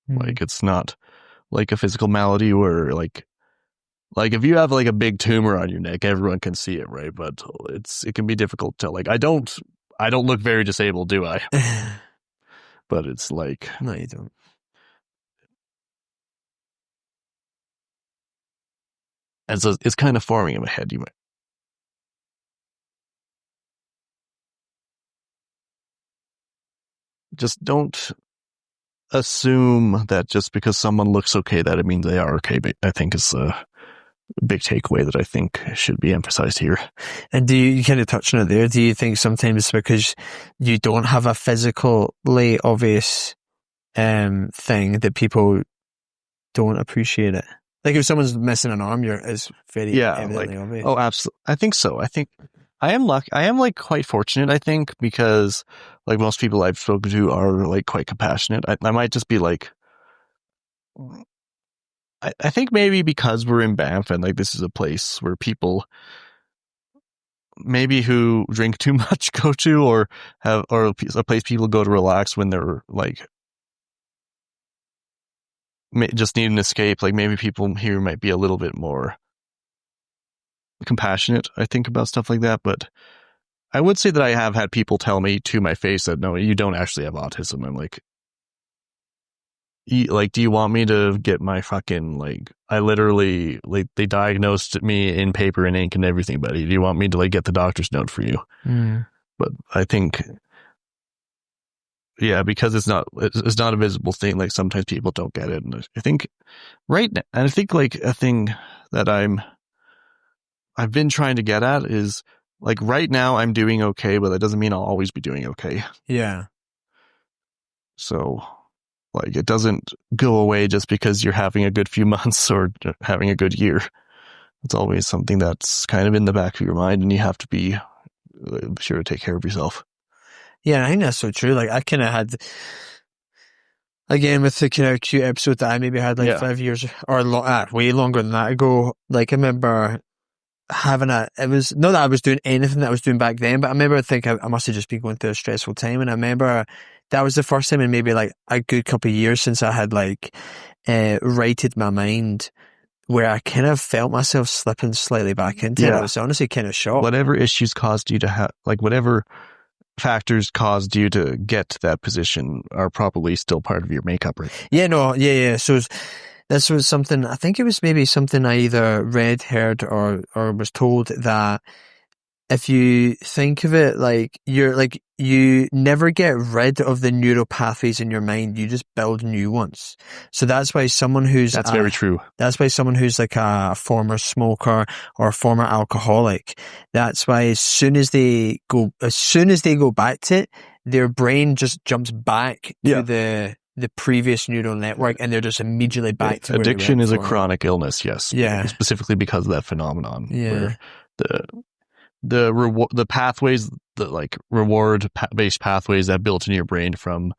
Like it's not like a physical malady where like if you have like a big tumor on your neck, everyone can see it, right? But it can be difficult to like, I don't look very disabled, do I? But it's like, no, you don't. It's kind of forming in my head. You might just don't assume that just because someone looks okay that it means they are okay. But I think is a big takeaway that I think should be emphasized here. And you kind of touch on it there? Do you think sometimes because you don't have a physically obvious thing that people don't appreciate it? Like if someone's missing an arm, it's very evidently obvious. Oh, absolutely. I think so. I think I am lucky. I am like quite fortunate, I think, because like most people I've spoken to are like quite compassionate. I might just be like, I think maybe because we're in Banff and like this is a place where people maybe who drink too much go to or a place people go to relax when they're like just need an escape. Like maybe people here might be a little bit more compassionate, I think, about stuff like that. But I would say that I have had people tell me to my face that, no, you don't actually have autism. I'm like, do you want me to get my fucking, like, I literally, like, they diagnosed me in paper and ink and everything, buddy. Do you want me to, like, get the doctor's note for you? But I think, yeah, because it's not a visible thing, like, sometimes people don't get it. And I think right now, and I think, like, a thing that I've been trying to get at is, like, right now I'm doing okay, but that doesn't mean I'll always be doing okay. Yeah. So, like, it doesn't go away just because you're having a good few months or having a good year. It's always something that's kind of in the back of your mind, and you have to be sure to take care of yourself. Yeah, I think that's so true. Like, I kind of had, again, with the kind of cute episode that I maybe had like 5 years or way longer than that ago. Like, I remember having it was not that I was doing anything that I was doing back then, but I remember I must have just been going through a stressful time. And I remember that was the first time in maybe like a good couple of years since I had like righted my mind, where I kind of felt myself slipping slightly back into it. I was honestly kind of shocked. Whatever issues caused you to have, like, whatever factors caused you to get to that position are probably still part of your makeup, right? Yeah. So this was something, I think it was maybe something I either read, heard, or was told, that if you think of it like you never get rid of the neural pathways in your mind, you just build new ones. So that's why someone who's very true. That's why someone who's like a former smoker or a former alcoholic, that's why as soon as they go back to it, their brain just jumps back to the previous neural network, and they're just immediately back to where addiction they is went a chronic illness. Yes. Yeah. Specifically because of that phenomenon. Yeah. Where the pathways, the like reward based pathways that built in your brain from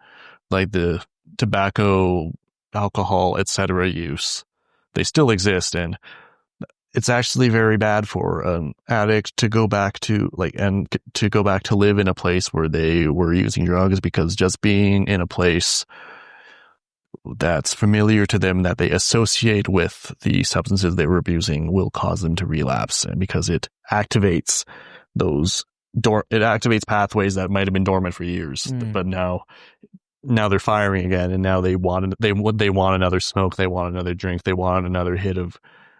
like the tobacco, alcohol, etc. use, they still exist, and it's actually very bad for an addict to go back to live in a place where they were using drugs, because just being in a place that's familiar to them, that they associate with the substances they were abusing, will cause them to relapse. And because it activates pathways that might have been dormant for years, but now they're firing again, and now they want another smoke, they want another drink, they want another hit of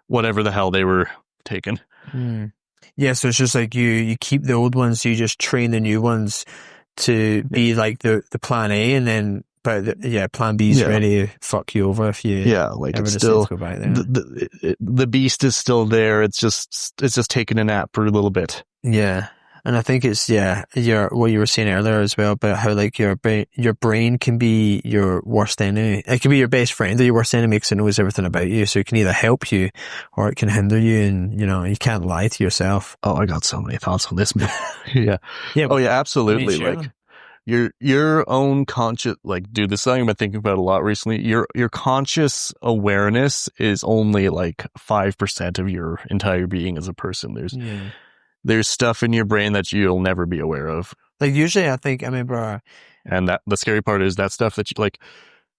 whatever the hell they were taking. Yeah, so it's just like you keep the old ones, you just train the new ones to be like the plan A, and then plan B is ready to fuck you over if you it's still go back there. The beast is still there. It's just taking a nap for a little bit. Yeah, And I think it's, what you were saying earlier as well about how like your brain can be your worst enemy. It can be your best friend or your worst enemy because it knows everything about you. So it can either help you or it can hinder you, and you can't lie to yourself. Oh, I got so many thoughts on this, man. Yeah. Yeah. Oh yeah, absolutely. Share Like them. your own conscious, like, dude, this is something I've been thinking about a lot recently. Your conscious awareness is only like 5% of your entire being as a person. There's stuff in your brain that you'll never be aware of. Like usually I remember, and that the scary part is that stuff that you like,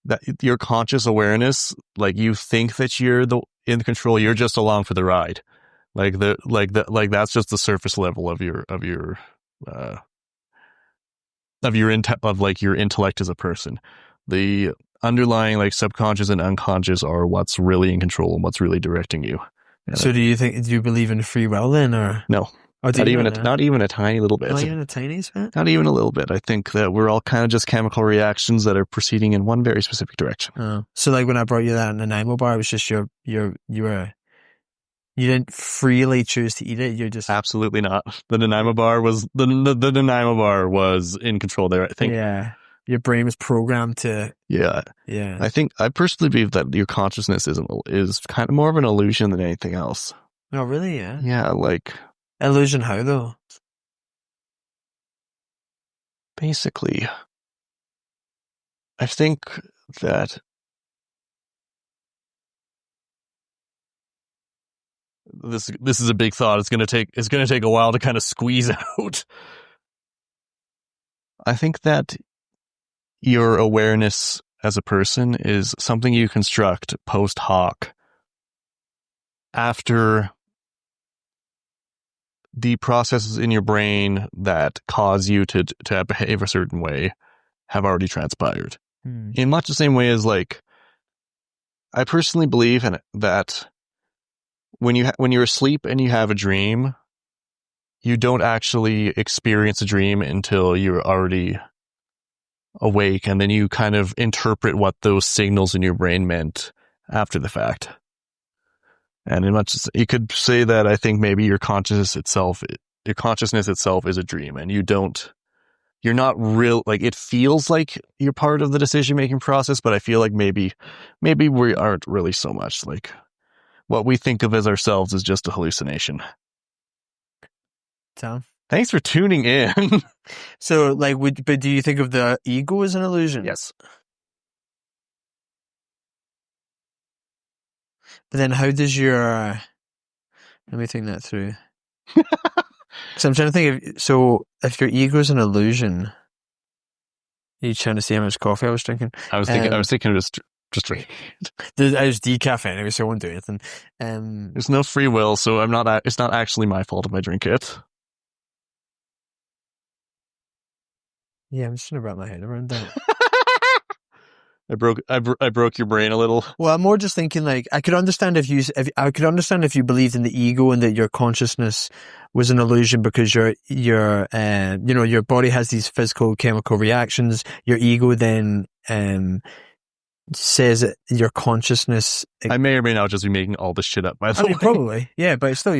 that your conscious awareness, like you think that you're in control, you're just along for the ride. Like that's just the surface level of your your intellect as a person. The underlying like subconscious and unconscious are what's really in control and what's really directing you. So do you believe in free will then, or no? Not even a tiny little bit. Not even a tiniest bit? Not even a little bit. I think that we're all kind of just chemical reactions that are proceeding in one very specific direction. Oh. So like when I brought you that Nanaimo bar, it was just you didn't freely choose to eat it. You're just... Absolutely not. The Nanaimo bar was the Nanaimo bar was in control there, I think. Yeah. Your brain was programmed to... Yeah. Yeah. I personally believe that your consciousness is kind of more of an illusion than anything else. Oh, really? Yeah. Yeah, like... Illusion how, though? Basically, I think that this is a big thought. It's gonna take a while to kind of squeeze out. I think that your awareness as a person is something you construct post hoc after the processes in your brain that cause you to behave a certain way have already transpired. In much the same way as, like, I personally believe in it, that when you're asleep and you have a dream, you don't actually experience a dream until you're already awake, and then you kind of interpret what those signals in your brain meant after the fact. And in much, you could say that I think maybe your consciousness itself is a dream, and you're not real, like, it feels like you're part of the decision-making process, but I feel like maybe we aren't really so much. Like, what we think of as ourselves is just a hallucination. Tom? Thanks for tuning in. So, like, but do you think of the ego as an illusion? Yes. But then how does let me think that through. So I'm trying to think if your ego is an illusion, are you trying to see how much coffee I was drinking? I was thinking just drink. I was decaf anyway, so I won't do anything. There's no free will, so it's not actually my fault if I drink it. Yeah, I'm just trying to wrap my head around that. I broke your brain a little. Well, I'm more just thinking, like, I could understand if you believed in the ego and that your consciousness was an illusion because your body has these physical chemical reactions. Your ego then says that your consciousness... I may or may not just be making all this shit up, by the way. Probably, yeah, but it's still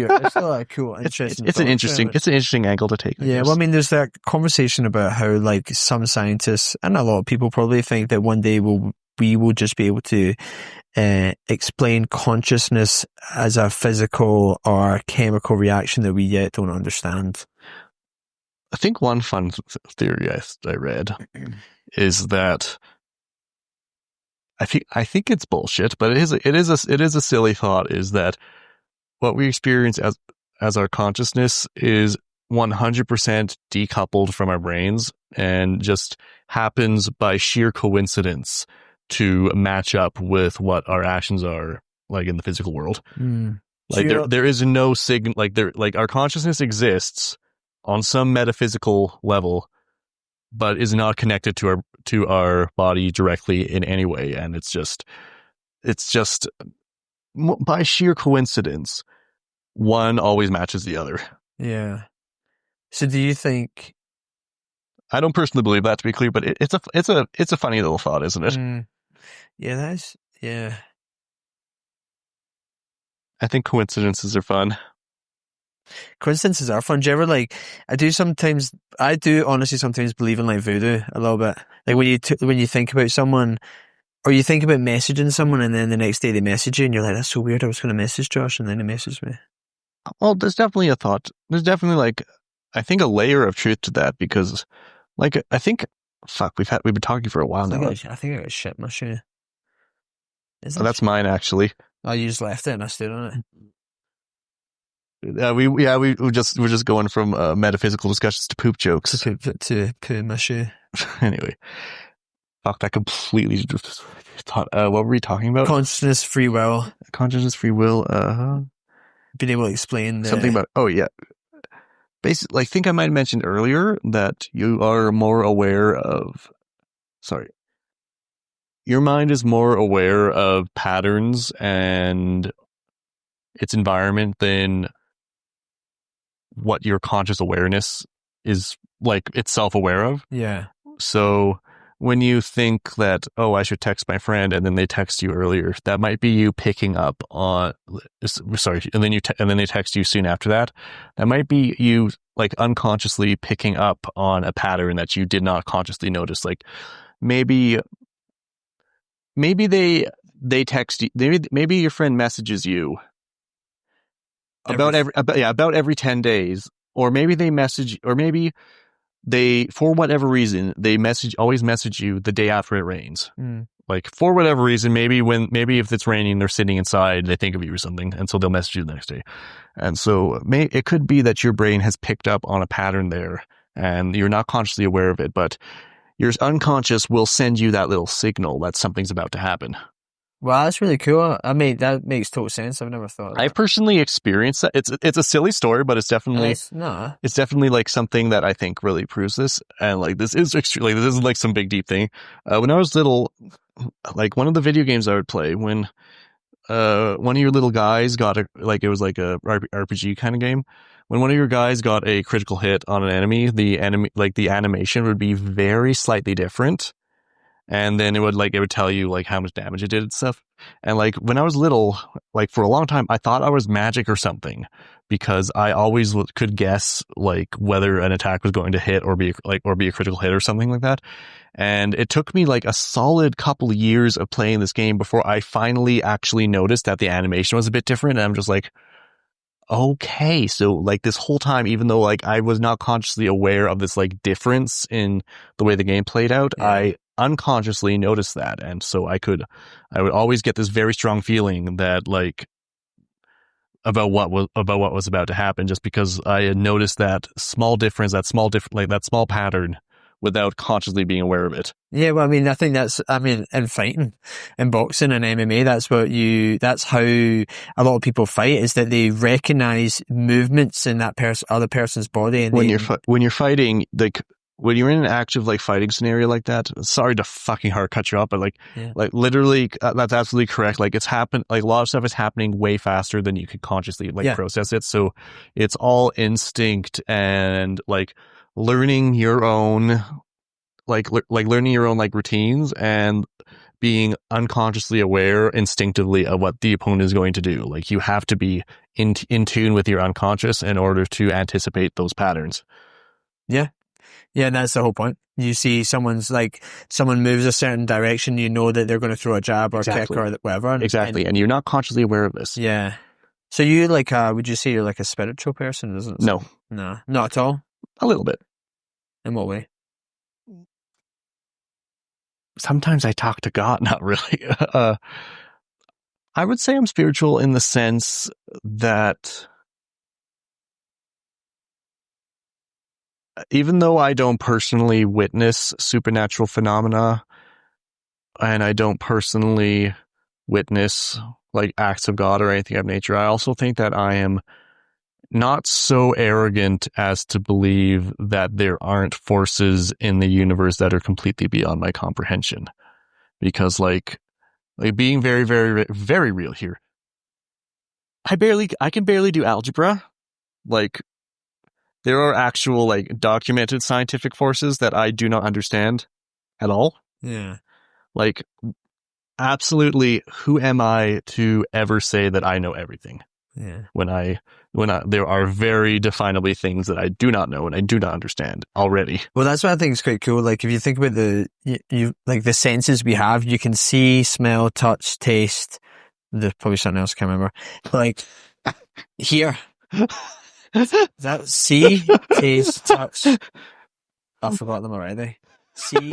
a cool, interesting... It's an interesting angle to take. Yeah, well, I mean, there's that conversation about how, like, some scientists, and a lot of people probably think that one day we will just be able to explain consciousness as a physical or chemical reaction that we yet don't understand. I think one fun theory I read is that I think it's bullshit, but it is a silly thought, is that what we experience as our consciousness is 100% decoupled from our brains and just happens by sheer coincidence to match up with what our actions are like in the physical world. Like there is no signal, like our consciousness exists on some metaphysical level, but is not connected to our body directly in any way, and it's just by sheer coincidence, one always matches the other. Yeah. So do you think? I don't personally believe that, to be clear, but it's a funny little thought, isn't it? Yeah, yeah. I think coincidences are fun. Coincidences are fun. Do you ever I do honestly sometimes believe in like voodoo a little bit. Like when you think about someone, or you think about messaging someone and then the next day they message you and you're like, that's so weird. I was going to message Josh and then he messaged me. Well, there's definitely a thought. There's definitely I think a layer of truth to that because I think, we've been talking for a while now. I think I got shit in my shoe. That's mine actually. Oh, you just left it and I stood on it. We're just going from metaphysical discussions to poop jokes. To poo in my shoe. Anyway. Fuck, that completely just thought, what were we talking about? Consciousness, free will. Being able to explain something about, oh yeah. Basically, I think I might have mentioned earlier that you are more aware of, your mind is more aware of patterns and its environment than what your conscious awareness is itself aware of. Yeah. So when you think that, oh, I should text my friend, and then they text you earlier, that might be you picking up on, and then they text you soon after that. That might be you unconsciously picking up on a pattern that you did not consciously notice. Like maybe they text you, maybe your friend messages you about every 10 days, or maybe they message, or maybe they, for whatever reason, they always message you the day after it rains. For whatever reason, maybe if it's raining, they're sitting inside, they think of you or something, and so they'll message you the next day. And so it could be that your brain has picked up on a pattern there, and you're not consciously aware of it, but your unconscious will send you that little signal that something's about to happen. Wow, that's really cool. I mean, that makes total sense. I've never thought of that. I've personally experienced that. It's a silly story, but it's definitely it's definitely something that I think really proves this. And this is extremely, this is some big deep thing. When I was little, one of the video games I would play, when one of your little guys got it was a RPG kind of game. When one of your guys got a critical hit on an enemy, the animation would be very slightly different. And then it would tell you how much damage it did and stuff. And when I was little, for a long time, I thought I was magic or something, because I always could guess whether an attack was going to hit or be a critical hit or something like that. And it took me a solid couple of years of playing this game before I finally actually noticed that the animation was a bit different. And I'm just okay, so this whole time, even though I was not consciously aware of this difference in the way the game played out, yeah. I unconsciously noticed that, and so I would always get this very strong feeling that about what was about to happen, just because I had noticed that small difference, that small pattern, without consciously being aware of it. Yeah, well, I mean, I think in fighting, in boxing and MMA, that's how a lot of people fight, is that they recognize movements in that other person's body. And when you're fighting, when you're in an active fighting scenario like that, sorry to fucking hard cut you off, but literally, that's absolutely correct. It's happened, a lot of stuff is happening way faster than you could consciously process it. So it's all instinct and learning your own learning your own routines and being unconsciously aware instinctively of what the opponent is going to do. You have to be in tune with your unconscious in order to anticipate those patterns. Yeah. Yeah, and that's the whole point. You see someone moves a certain direction, you know that they're going to throw a jab or a kick or whatever. Exactly, and you're not consciously aware of this. Yeah. So you would you say you're a spiritual person? No. No, not at all? A little bit. In what way? Sometimes I talk to God, not really. I would say I'm spiritual in the sense that even though I don't personally witness supernatural phenomena, and I don't personally witness acts of God or anything of nature, I also think that I am not so arrogant as to believe that there aren't forces in the universe that are completely beyond my comprehension. Because being very, very, very real here, I can barely do algebra. There are actual documented scientific forces that I do not understand at all. Yeah. Absolutely, who am I to ever say that I know everything? There are very definably things that I do not know and I do not understand already. Well, that's what I think is quite cool. Like, if you think about like the senses we have, you can see, smell, touch, taste. There's probably something else I can't remember. Like, here. That see, taste, touch. I forgot them already. See,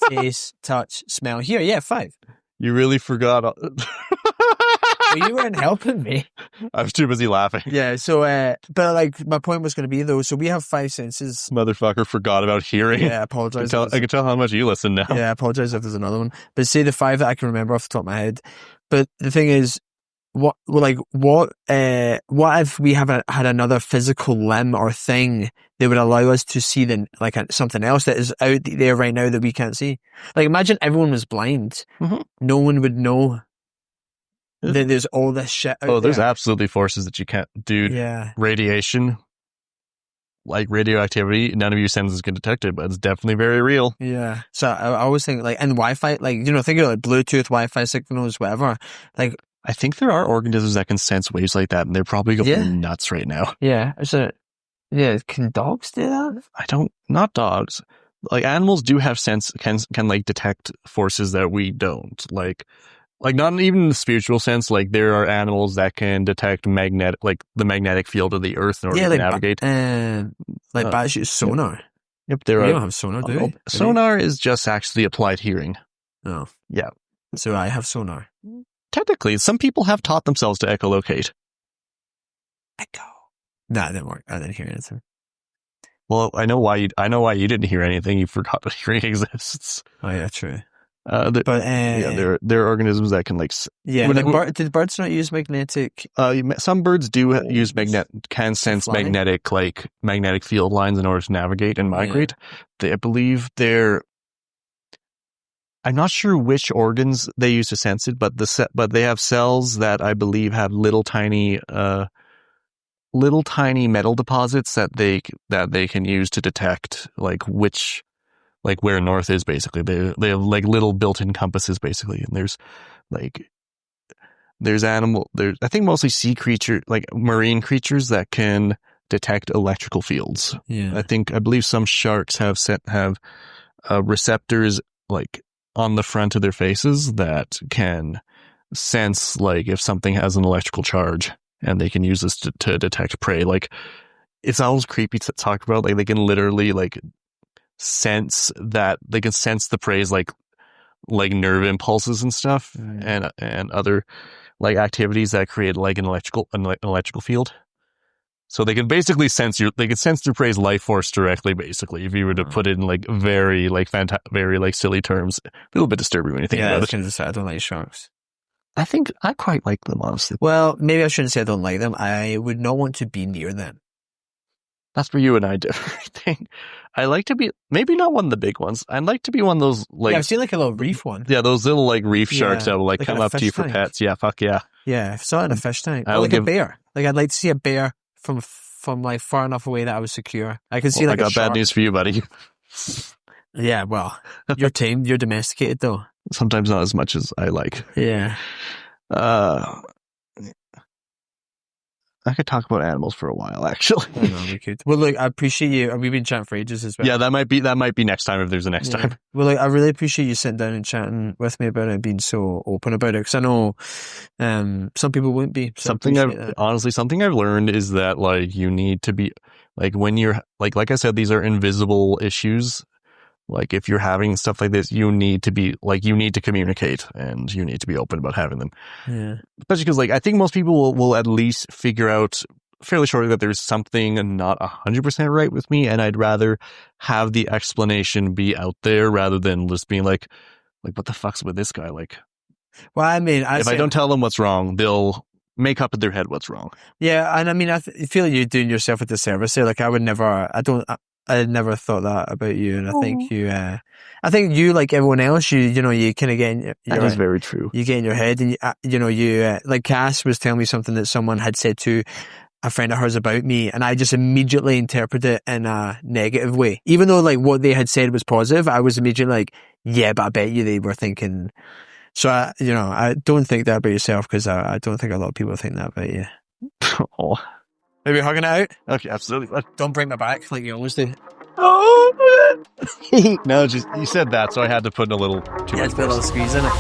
taste, touch, smell. Here, yeah, 5. You really forgot. Well, you weren't helping me. I was too busy laughing. Yeah, so, but like, my point was going to be though, so we have 5 senses. Motherfucker forgot about hearing. Yeah, I apologize. I can tell how much you listen now. Yeah, I apologize if there's another one. But say the 5 that I can remember off the top of my head. But the thing is, what if we had another physical limb or thing that would allow us to see something else that is out there right now that we can't see? Like, imagine everyone was blind. Mm-hmm. No one would know that there's all this shit out there. There's absolutely forces that you can't, dude. Yeah. Radiation, like radioactivity, none of your senses can detect it, but it's definitely very real. Yeah. So I always think, like, and Wi-Fi, like, think of like Bluetooth, Wi-Fi signals, whatever. Like, I think there are organisms that can sense waves like that, and they're probably going nuts right now. Yeah. Can dogs do that? Not dogs. Like, animals do have sense, can like detect forces that we don't. Like not even in the spiritual sense. Like, there are animals that can detect the magnetic field of the earth in order to navigate. Batshit sonar. Yep. We don't have sonar, do we? Sonar is just actually applied hearing. Oh. Yeah. So I have sonar. Technically, some people have taught themselves to echolocate. Echo. No, it didn't work. I didn't hear anything. Well, I know why you didn't hear anything. You forgot that hearing exists. Oh yeah, true. There are organisms that can did birds not use magnetic? Some birds do use can sense magnetic field lines in order to navigate and migrate. Yeah. I believe I'm not sure which organs they use to sense it, but they have cells that I believe have little tiny metal deposits that they can use to detect where north is, basically. They have like little built-in compasses, basically. And there's I think mostly sea creature, like marine creatures that can detect electrical fields. Yeah. I believe some sharks have receptors like on the front of their faces that can sense like if something has an electrical charge, and they can use this to detect prey. Like, it's always creepy to talk about. Like, they can literally sense the prey's like nerve impulses and stuff, and other like activities that create like an electrical field. So they can basically sense their prey's life force directly, basically, if you were to put it in like very silly terms. A little bit disturbing when you think about it. I don't like sharks. I think I quite like them, honestly. Well, maybe I shouldn't say I don't like them. I would not want to be near them. That's where you and I differ. I like to be, maybe not one of the big ones. I'd like to be one of those I've seen like a little reef one. Yeah, those little like reef sharks that will come up to you for pets. Yeah, fuck yeah. Yeah, I saw it in a fish tank. Or a bear. Like, I'd like to see a bear from like far enough away that I was secure. I can see I got bad news for you, buddy. Yeah, well, you're tamed, you're domesticated though. Sometimes not as much as I like. Yeah. I could talk about animals for a while, actually. I know, we could. Well, look, I appreciate you. We've been chatting for ages as well. Yeah, that might be next time if there's a next time. Well, like, I really appreciate you sitting down and chatting with me about it and being so open about it, because I know some people wouldn't be. So something I've learned is that like you need to be like, when you're like I said, these are invisible issues. Like, if you're having stuff like this, you need to communicate, and you need to be open about having them. Yeah. Especially because, like, I think most people will at least figure out fairly shortly that there's something not 100% right with me, and I'd rather have the explanation be out there rather than just being like, what the fuck's with this guy? Like, well, I mean, if I don't tell them what's wrong, they'll make up in their head what's wrong. Yeah, and I mean, I feel like you're doing yourself a disservice there. Like, I never thought that about you, and I think you, like everyone else, you kind of get that is very true. You get in your head, and you like Cass was telling me something that someone had said to a friend of hers about me, and I just immediately interpreted it in a negative way, even though like what they had said was positive. I was immediately like, yeah, but I bet you they were thinking. So I don't think that about yourself, because I don't think a lot of people think that about you. Oh. Maybe hugging it out? Okay, absolutely. Don't break my back like you always do. Oh, no, just you said that, so I had to put in a little too much. Put a little squeeze in it.